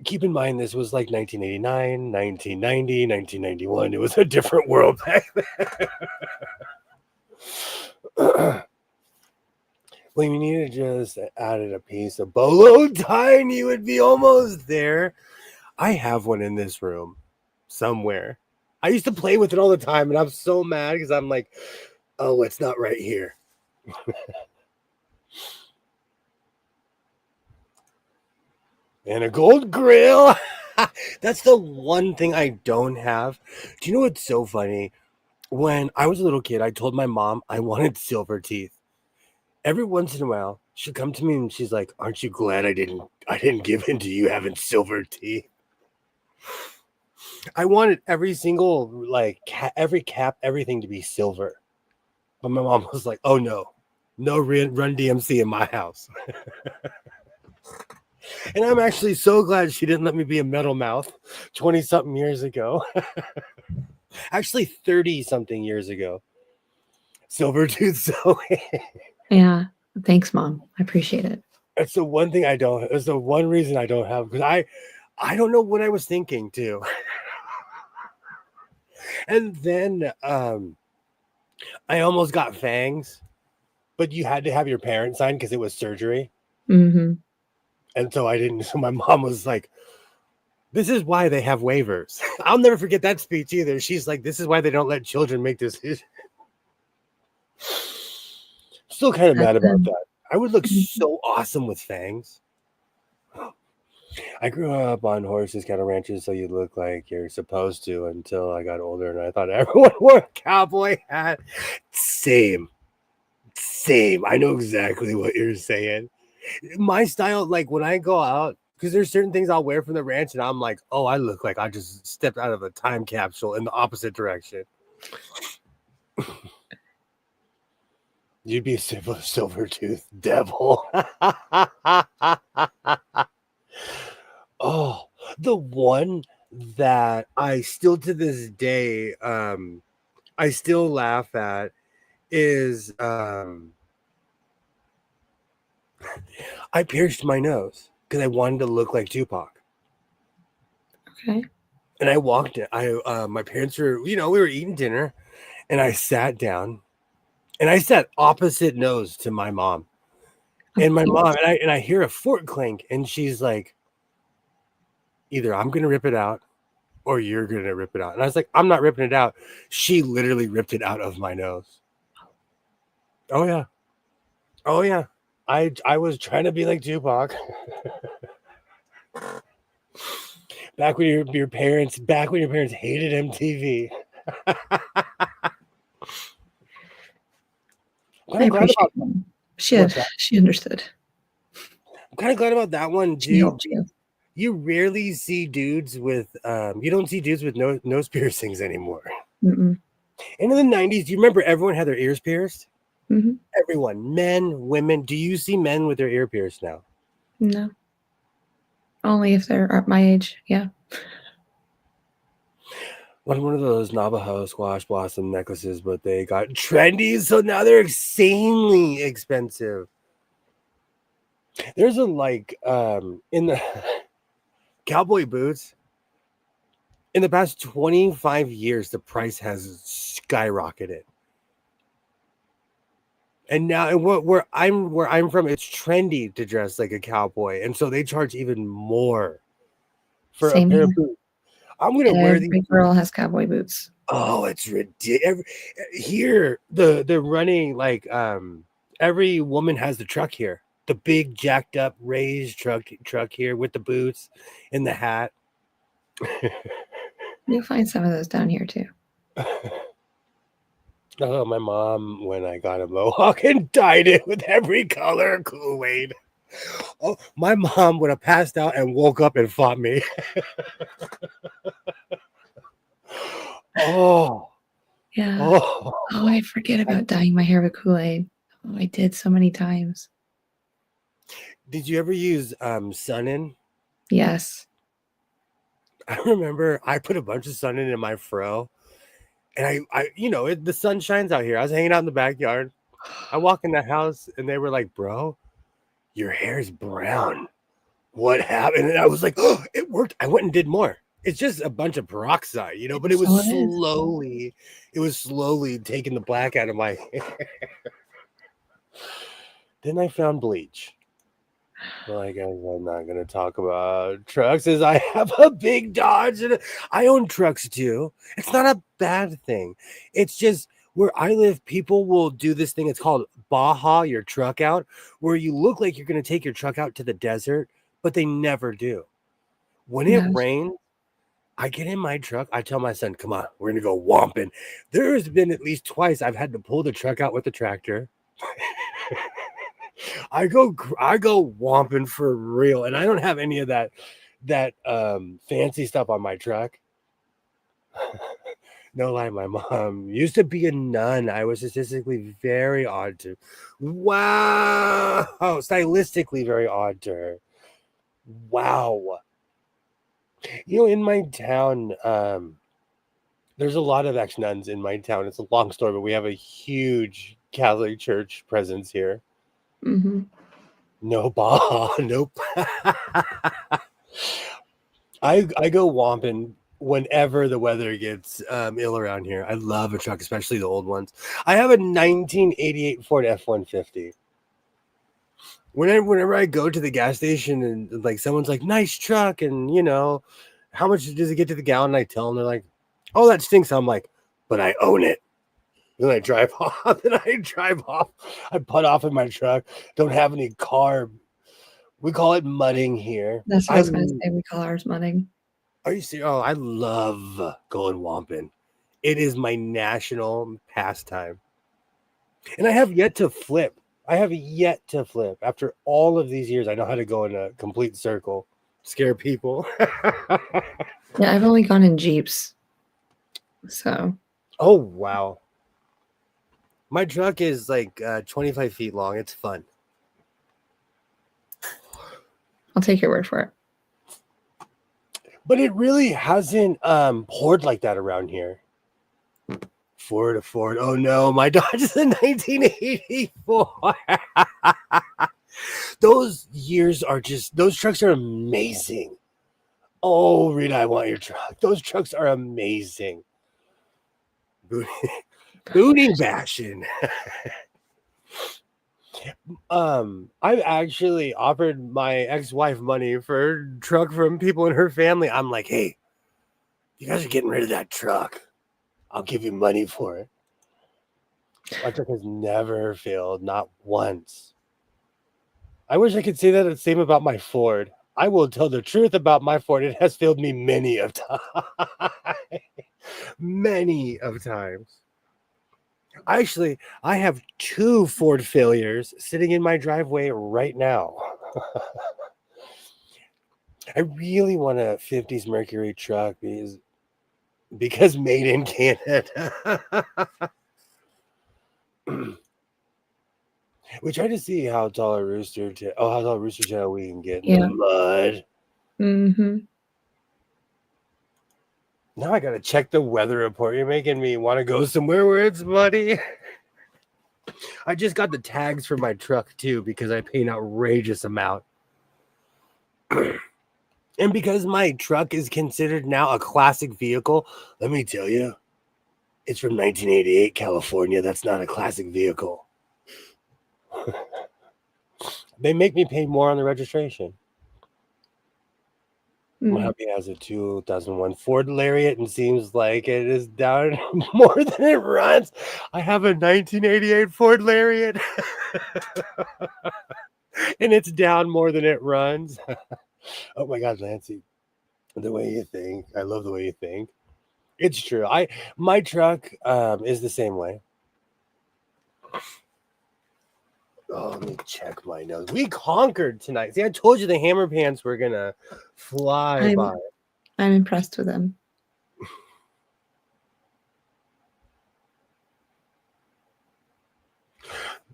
Keep in mind, this was like 1989, 1990, 1991. It was a different world back then. Well, you need to just added a piece of bolo tie and you would be almost there. I have one in this room somewhere. I used to play with it all the time, and I'm so mad because I'm like, oh, it's not right here. And a gold grill. That's the one thing I don't have. Do you know what's so funny? When I was a little kid, I told my mom I wanted silver teeth. Every once in a while, she'll come to me and she's like, "Aren't you glad I didn't give in to you having silver teeth?" I wanted every single every cap, everything to be silver. But my mom was like, "Oh no, no Run DMC in my house." And I'm actually so glad she didn't let me be a metal mouth 20 something years ago. Actually, 30 something years ago. Silver tooth sewing. Yeah. Thanks, Mom. I appreciate it. That's the one thing I don't. That's the one reason I don't have because I don't know what I was thinking too. And then I almost got fangs, but you had to have your parents sign because it was surgery. Mhm. And so I didn't. So my mom was like, "This is why they have waivers." I'll never forget that speech either. She's like, "This is why they don't let children make decisions." Still kind of Back mad about then. that. I would look Mhm. so awesome with fangs. I grew up on horses, cattle ranches, so you look like you're supposed to until I got older and I thought everyone wore a cowboy hat. Same. Same. I know exactly what you're saying. My style, like when I go out, because there's certain things I'll wear from the ranch, and I'm like, oh, I look like I just stepped out of a time capsule in the opposite direction. You'd be a silver tooth devil. Oh, the one that I still to this day I still laugh at is I pierced my nose because I wanted to look like Tupac. Okay. And I walked in. My parents were, we were eating dinner, and I sat down, and I sat opposite nose to my mom. Of And my mom course. and I hear a fork clink, and she's like, either I'm gonna rip it out or you're gonna rip it out. And I was like, I'm not ripping it out. She literally ripped it out of my nose. Oh yeah. Oh yeah. I was trying to be like Tupac. Back when your parents hated MTV. kind I of glad about appreciate them. what's that? She understood. I'm kind of glad about that one, She dude. helped you. You rarely see dudes with you don't see dudes with nose piercings anymore. Mm-mm. And in the 90s, do you remember everyone had their ears pierced? Mm-hmm. Everyone, men, women. Do you see men with their ear pierced now? No. Only if they're at my age. Yeah. One of those Navajo squash blossom necklaces, but they got trendy, so now they're insanely expensive. There's a in the cowboy boots. In the past 25 years, the price has skyrocketed. And now where I'm from, it's trendy to dress like a cowboy. And so they charge even more for a Same pair here. of boots. I'm gonna wear these. Every girl has cowboy boots. Oh, it's ridiculous. Here, they're running every woman has the truck here. The big jacked up raised truck here with the boots and the hat. You'll find some of those down here too. Oh, my mom, when I got a mohawk and dyed it with every color Kool-Aid. Oh, my mom would have passed out and woke up and fought me. Oh, Yeah. oh. Oh, I forget about dyeing my hair with Kool-Aid. Oh, I did so many times. Did you ever use Sun-In? Yes. I remember I put a bunch of Sun-In in my fro. And the sun shines out here. I was hanging out in the backyard. I walk in the house and they were like, bro, your hair's brown. What happened? And I was like, oh, it worked. I went and did more. It's just a bunch of peroxide, but So it is. it was slowly taking the black out of my hair. Then I found bleach. Well, I guess I'm not going to talk about trucks as I have a big Dodge. And I own trucks too. It's not a bad thing. It's just where I live, people will do this thing. It's called Baja your truck out, where you look like you're going to take your truck out to the desert, but they never do. When it No. rains, I get in my truck. I tell my son, come on, we're going to go womping. There has been at least twice I've had to pull the truck out with the tractor. I go womping for real, and I don't have any of that fancy stuff on my truck. No lie, my mom used to be a nun. I was statistically very odd to. Wow, stylistically very odd to her. Wow, in my town, there's a lot of ex nuns in my town. It's a long story, but we have a huge Catholic Church presence here. Mm-hmm. No ball, nope. I go womping whenever the weather gets ill around here. I love a truck, especially the old ones. I have a 1988 Ford F-150. Whenever I go to the gas station and like someone's like, nice truck, and how much does it get to the gallon? And I tell them, they're like, oh, that stinks. I'm like, but I own it. Then I drive off. I put off in my truck. Don't have any carb. We call it mudding here. That's what I was going to say. We call ours mudding. Are you serious? Oh, I love going womping. It is my national pastime. And I have yet to flip. After all of these years, I know how to go in a complete circle, scare people. Yeah, I've only gone in Jeeps. So. Oh, wow. My truck is like 25 feet long. It's fun. I'll take your word for it. But it really hasn't poured like that around here. Ford. Oh no, my Dodge is a 1984. Those years are just, those trucks are amazing. Oh, Rita, I want your truck. Those trucks are amazing. Booty bashing. I've actually offered my ex-wife money for a truck from people in her family. I'm like, hey, you guys are getting rid of that truck. I'll give you money for it. My truck has never failed, not once. I wish I could say that the same about my Ford. I will tell the truth about my Ford. It has failed me many of times. Many of times. Actually, I have 2 Ford failures sitting in my driveway right now. I really want a 50s Mercury truck because made in Canada. We try to see how tall a rooster tail we can get in the mud. Mm-hmm. Now I gotta check the weather report. You're making me want to go somewhere where it's muddy. I just got the tags for my truck too because I pay an outrageous amount. And because my truck is considered now a classic vehicle, let me tell you, it's from 1988 California. That's not a classic vehicle. They make me pay more on the registration. My hubby has a 2001 Ford Lariat and seems like it is down more than it runs. I have a 1988 Ford Lariat and it's down more than it runs. Oh my God, Nancy, the way you think. I love the way you think. It's true. My truck is the same way. Oh, let me check my nose. We conquered tonight. See, I told you the hammer pants were gonna fly by. I'm impressed with them.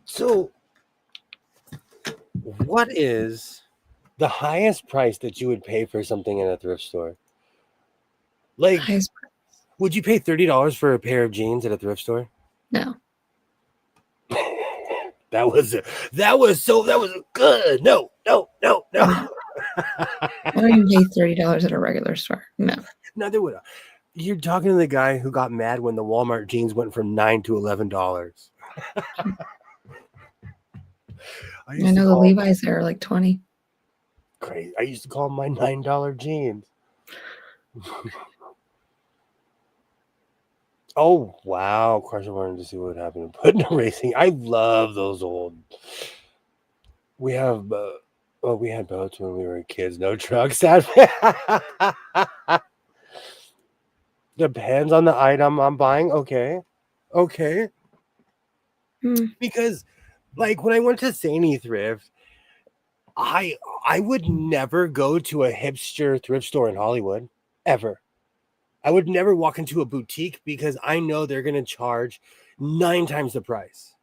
So, what is the highest price that you would pay for something in a thrift store? Like, would you pay $30 for a pair of jeans at a thrift store? No. That was good. No. I don't even pay $30 at a regular store. No. Neither would I. You're talking to the guy who got mad when the Walmart jeans went from $9 to $11. I know the Levi's there are like 20. Crazy. I used to call them my $9 jeans. Oh wow, Carson wanted to see what happened to Putting Racing. I love those old. We have we had boats when we were kids. No trucks. Depends on the item I'm buying. Okay. Because like when I went to Saney Thrift, I would never go to a hipster thrift store in Hollywood ever. I would never walk into a boutique because I know they're going to charge 9 times the price.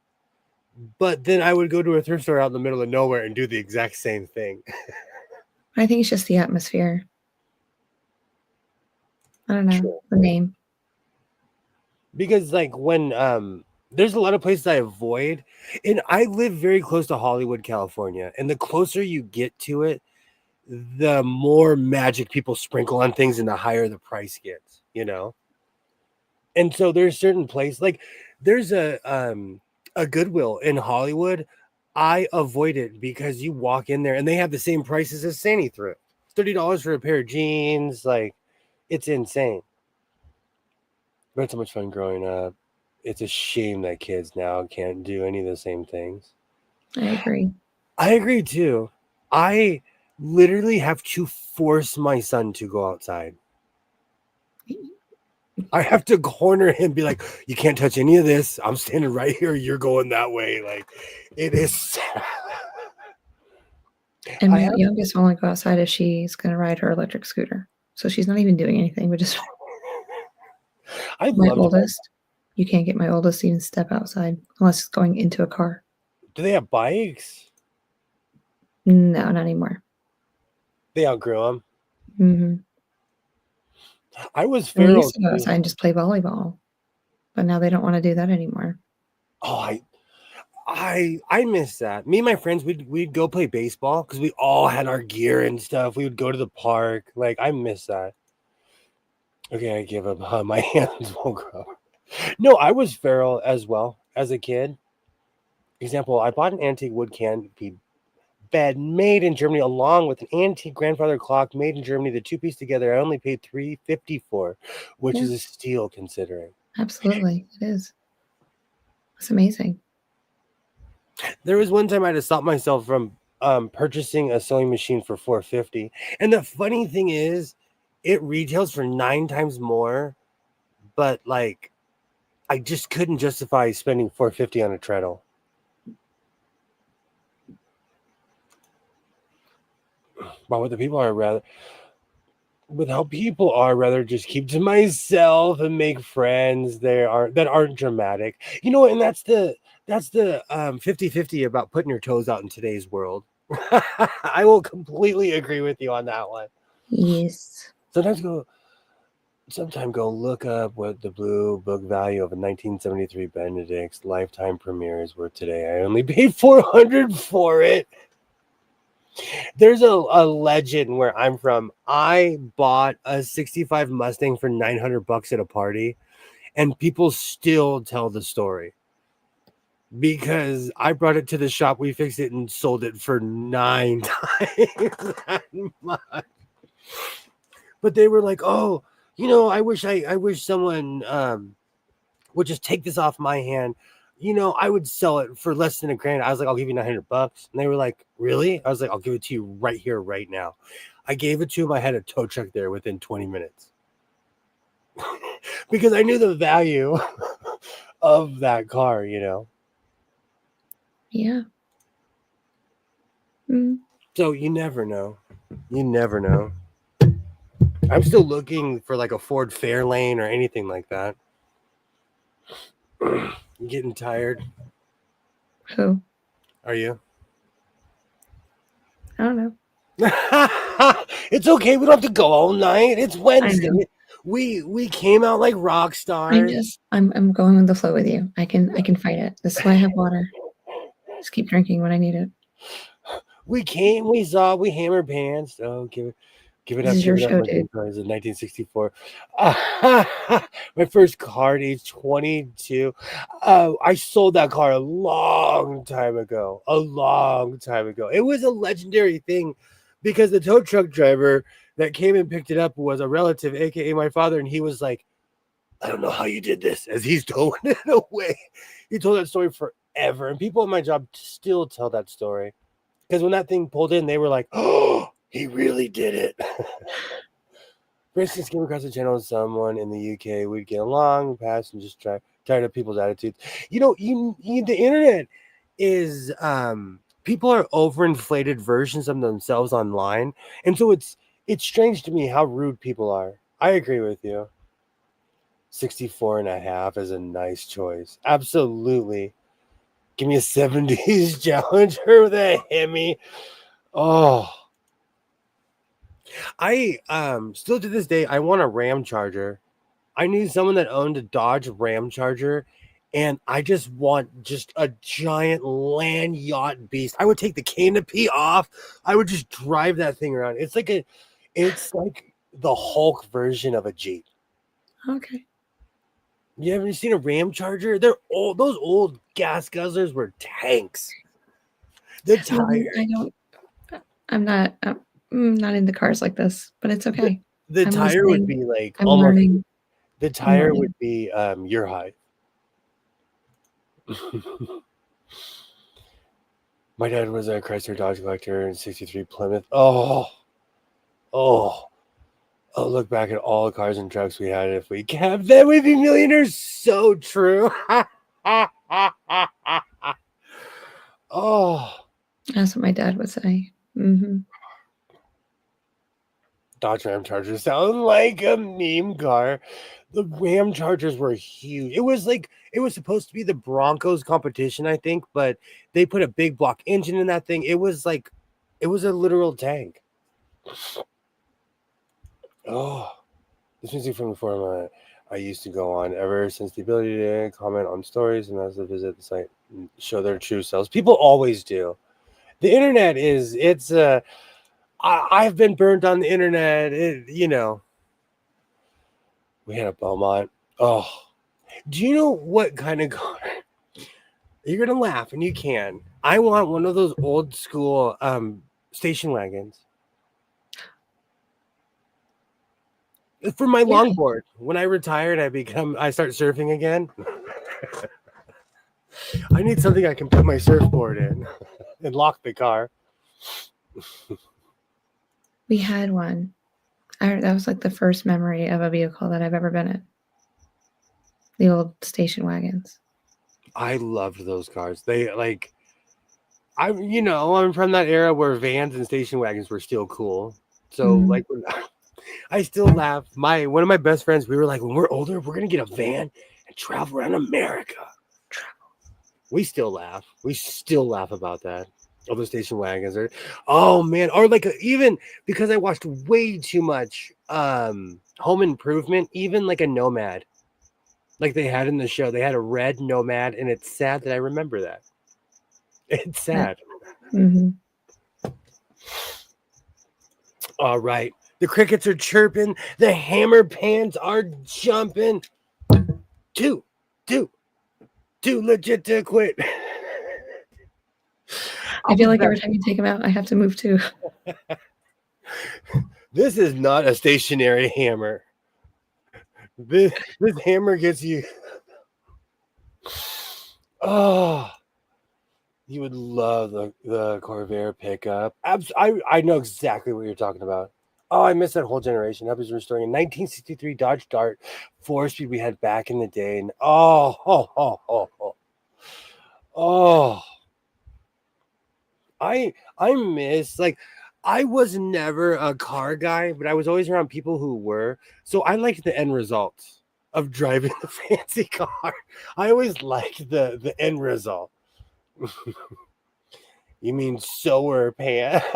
But then I would go to a thrift store out in the middle of nowhere and do the exact same thing. I think it's just the atmosphere. I don't know. Sure. The name. Because like when there's a lot of places I avoid, and I live very close to Hollywood, California, and the closer you get to it, the more magic people sprinkle on things and the higher the price gets, you know? And so there's certain places, like there's a Goodwill in Hollywood. I avoid it because you walk in there and they have the same prices as Sandy Thrift. $30 for a pair of jeans, like it's insane. We had so much fun growing up. It's a shame that kids now can't do any of the same things. I agree too. I literally have to force my son to go outside. I have to corner him, be like, you can't touch any of this. I'm standing right here. You're going that way. Like, it is sad. And my youngest won't go outside if she's going to ride her electric scooter. So she's not even doing anything, but just. My oldest, you can't get my oldest to even step outside unless it's going into a car. Do they have bikes? No, not anymore. They outgrew them. Mm-hmm. I was And we feral used to go too. outside and just play volleyball, but now they don't wanna do that anymore. Oh, I miss that. Me and my friends, we'd go play baseball because we all had our gear and stuff. We would go to the park. Like I miss that. Okay, I give up. My hands won't grow. No, I was feral as well as a kid. Example: I bought an antique wood canopy bed made in Germany, along with an antique grandfather clock made in Germany. The two piece together, I only paid $350 for, which Yeah, is a steal considering. absolutely, it is. It's amazing. There was one time I had to stop myself from purchasing a sewing machine for $450, and the funny thing is, it retails for 9 times more. But like, I just couldn't justify spending $450 on a treadle. But what the people are rather with how people are rather just keep to myself and make friends that aren't dramatic. And that's the 50-50 about putting your toes out in today's world. I will completely agree with you on that one. Yes. Sometime go look up what the blue book value of a 1973 Benedict's lifetime premieres were today. I only paid $400 for it. There's a legend where I'm from. I bought a 65 Mustang for $900 at a party, and people still tell the story because I brought it to the shop. We fixed it and sold it for 9 times that much. But they were like, "Oh, I wish someone would just take this off my hand. I would sell it for less than $1,000." I was like, "I'll give you $900." And they were like, "Really?" I was like, "I'll give it to you right here, right now." I gave it to him. I had a tow truck there within 20 minutes because I knew the value of that car. Yeah. Mm. So you never know. You never know. I'm still looking for like a Ford Fairlane or anything like that. You getting tired? Who? Are you? I don't know. It's okay. We don't have to go all night. It's I Wednesday. know. We came out like rock stars. I'm going with the flow with you. I can fight it. This is why I have water. Just keep drinking when I need it. We came, we saw, we hammered pants. Oh, give it This up, is give your it up. show, My dude. dream car is a 1964. My first car at age 22. I sold that car a long time ago. A long time ago. It was a legendary thing because the tow truck driver that came and picked it up was a relative, aka my father, and he was like, "I don't know how you did this," as he's towing it away. He told that story forever, and people at my job still tell that story. Because when that thing pulled in, they were like, "Oh, he really did it." For instance, came across a channel with someone in the UK. We'd get along, pass, and just tired of people's attitudes. The internet is people are overinflated versions of themselves online, and so it's strange to me how rude people are. I agree with you. 64 and a half is a nice choice. Absolutely. Give me a 70s Challenger with a Hemi. Oh, I still to this day I want a Ram Charger. I knew someone that owned a Dodge Ram Charger, and I just want just a giant land yacht beast. I would take the canopy off. I would just drive that thing around. It's like the Hulk version of a Jeep. Okay. You ever seen a Ram Charger? They're old. Those old gas guzzlers were tanks. The No, tire, I don't. I'm not into cars like this, but it's the, okay. the I'm tire would listening. be like I'm almost. learning. The I'm tire would learning. be your height. My dad was a Chrysler Dodge collector in '63 Plymouth. Oh, oh! Look back at all the cars and trucks we had. If we kept them, we'd be millionaires. So true. Oh, That's what my dad would say. Hmm. Dodge Ram Chargers sound like a meme car. The Ram Chargers were huge. It was supposed to be the Broncos competition, I think, but they put a big block engine in that thing. It was a literal tank. Oh. This music from the forum I used to go on ever since the ability to comment on stories and as to visit the site and show their true selves. People always do. The internet I've been burned on the internet. We had a Belmont. Oh, do you know what kind of car? You're gonna laugh, and you can. I want one of those old school station wagons for my longboard. When I retired, I start surfing again. I need something I can put my surfboard in and lock the car. We had one. That was like the first memory of a vehicle that I've ever been in. The old station wagons. I loved those cars. I'm from that era where vans and station wagons were still cool. So like when I still laugh. One of my best friends, we were like, when we're older, we're gonna get a van and travel around America. We still laugh. We still laugh about that. All the station wagons are, oh man, or like even because I watched way too much Home Improvement, even like a Nomad, like they had in the show. They had a red Nomad, and it's sad that I remember that. It's sad. All right. The crickets are chirping. The hammer pans are jumping. Too legit to quit. I feel like every time you take them out, I have to move too. This is not a stationary hammer. This hammer gets you. Oh, you would love the Corvair pickup. I know exactly what you're talking about. Oh, I missed that whole generation. I was restoring a 1963 Dodge Dart 4-speed we had back in the day. And I miss, like, I was never a car guy, but I was always around people who were. So I liked the end results of driving the fancy car. I always liked the end result. You mean sewer pants?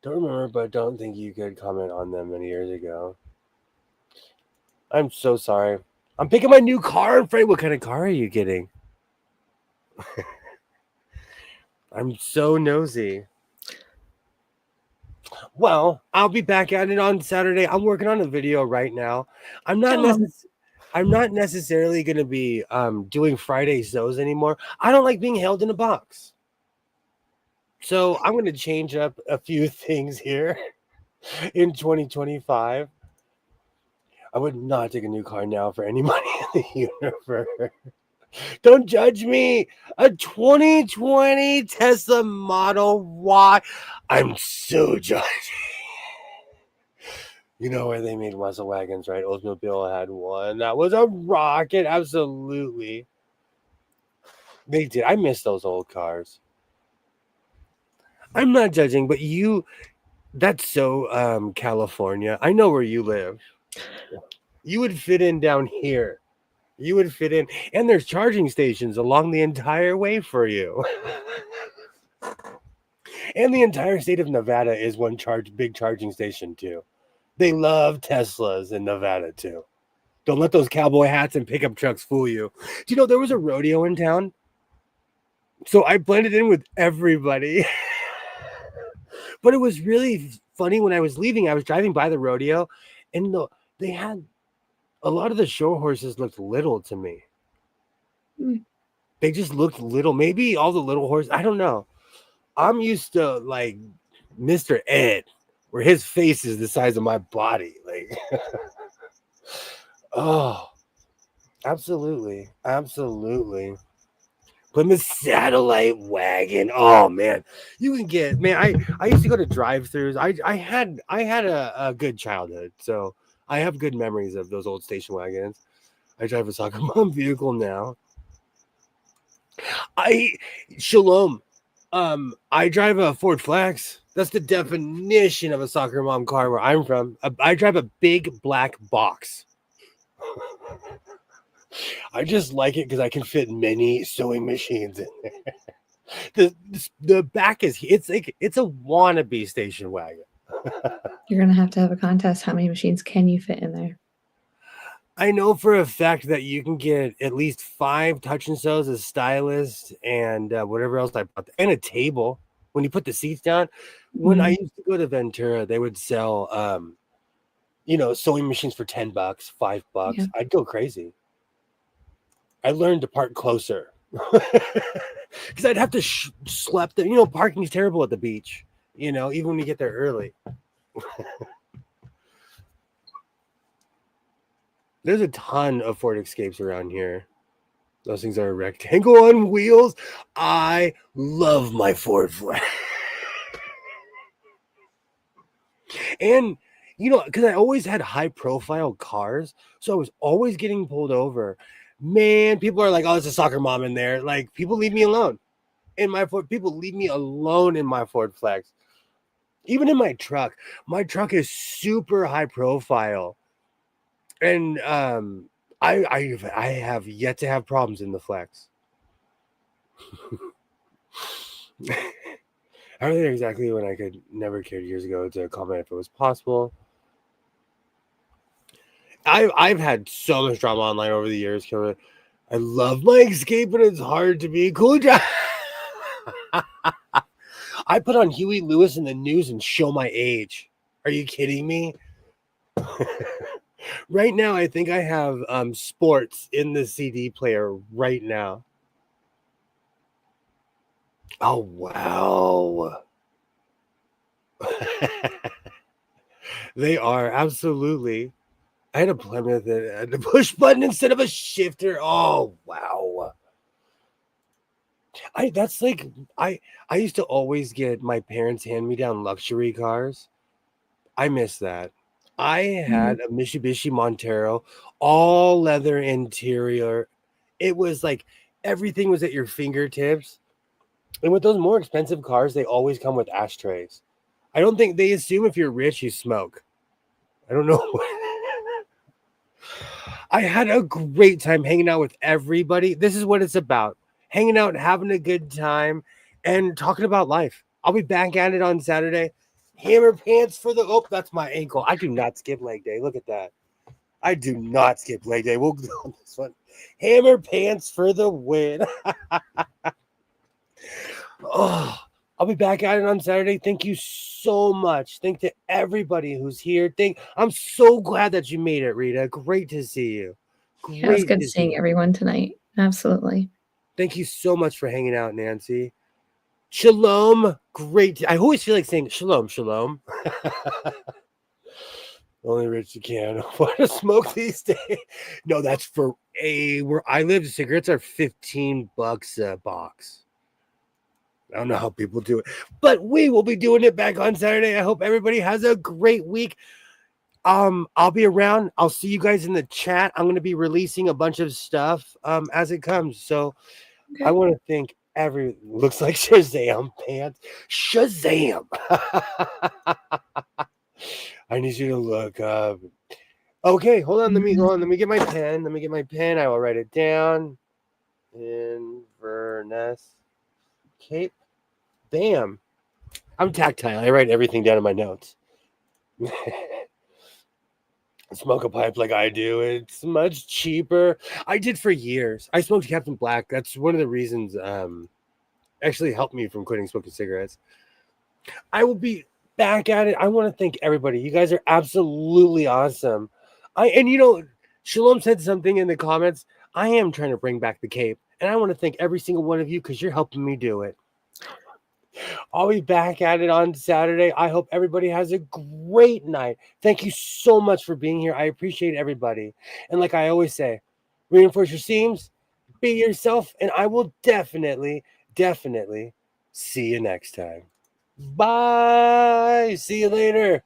Don't remember, but don't think you could comment on them many years ago. I'm so sorry. I'm picking my new car. Frank, what kind of car are you getting? I'm so nosy. Well, I'll be back at it on Saturday. I'm working on a video right now. I'm not necessarily going to be doing Friday shows anymore. I don't like being held in a box. So I'm going to change up a few things here in 2025. I would not take a new car now for any money in the universe. Don't judge me. A 2020 Tesla Model Y. I'm so judgy. You know where they made muscle wagons, right? Oldsmobile had one. That was a rocket. Absolutely. They did. I miss those old cars. I'm not judging, but that's so California. I know where you live. You would fit in down here. You would fit in. And there's charging stations along the entire way for you. And the entire state of Nevada is one big charging station too. They love Teslas in Nevada too. Don't let those cowboy hats and pickup trucks fool you. Do you know there was a rodeo in town? So I blended in with everybody. But it was really funny when I was leaving. I was driving by the rodeo, and they had a lot of the show horses looked little to me. They just looked little. Maybe all the little horses. I don't know. I'm used to like Mr. Ed, where his face is the size of my body. Like, oh, absolutely. Plymouth Satellite wagon. Oh man, you can get, man. I used to go to drive-throughs. I had a good childhood, so I have good memories of those old station wagons. I drive a soccer mom vehicle now. Shalom. I drive a Ford Flex. That's the definition of a soccer mom car where I'm from. I drive a big black box. I just like it because I can fit many sewing machines in there. The back it's a wannabe station wagon. You're gonna have to have a contest. How many machines can you fit in there? I know for a fact that you can get at least 5 touch and sews, a stylist, and whatever else I bought, and a table. When you put the seats down, when I used to go to Ventura, they would sell, sewing machines for $10, $5. Yeah. I'd go crazy. I learned to park closer because I'd have to schlep them. Parking's terrible at the beach. Even when you get there early. There's a ton of Ford Escapes around here. Those things are a rectangle on wheels. I love my Ford Flag. And, because I always had high profile cars, so I was always getting pulled over. Man, people are like, oh, it's a soccer mom in there. Like, people leave me alone. People leave me alone in my Ford Flags. Even in my truck is super high profile. And I have yet to have problems in the Flex. I don't know exactly when I could never cared years ago to comment if it was possible. I've had so much drama online over the years. I love my Escape, but it's hard to be cool. I put on Huey Lewis in the news and show my age. Are you kidding me? Right now, I think I have sports in the CD player right now. Oh, wow. They are, absolutely. I had a Plymouth that had a push button instead of a shifter. Oh, wow. I used to always get my parents hand-me-down luxury cars. I miss that. I had a Mitsubishi Montero, all leather interior. It was like everything was at your fingertips. And with those more expensive cars, they always come with ashtrays. I don't think they assume if you're rich, you smoke. I don't know. I had a great time hanging out with everybody. This is what it's about. Hanging out, having a good time, and talking about life. I'll be back at it on Saturday. Hammer pants for the... Oh, that's my ankle. I do not skip leg day. Look at that. I do not skip leg day. We'll go on this one. Hammer pants for the win. Oh, I'll be back at it on Saturday. Thank you so much. Thank to everybody who's here. I'm so glad that you made it, Rita. Great to see you. Yeah, it was Great good to see seeing you. everyone tonight. Absolutely. Thank you so much for hanging out, Nancy. Shalom. Great. I always feel like saying shalom, shalom. Only rich you can afford to smoke these days. No, that's for where I live. Cigarettes are $15 a box. I don't know how people do it, but we will be doing it back on Saturday. I hope everybody has a great week. I'll be around. I'll see you guys in the chat. I'm going to be releasing a bunch of stuff as it comes. So Okay. I want to thank looks like Shazam pants. Shazam. I need you to look up. Okay, hold on. Let me get my pen. I will write it down. Inverness Cape. Bam. I'm tactile. I write everything down in my notes. Smoke a pipe like I do. It's much cheaper. I did for years. I smoked Captain Black. That's one of the reasons actually helped me from quitting smoking cigarettes. I will be back at it. I want to thank everybody. You guys are absolutely awesome. Shalom said something in the comments. I am trying to bring back the cape, and I want to thank every single one of you because you're helping me do it. I'll be back at it on Saturday. I hope everybody has a great night. Thank you so much for being here. I appreciate everybody. And like I always say, reinforce your seams, be yourself, and I will definitely see you next time. Bye. See you later.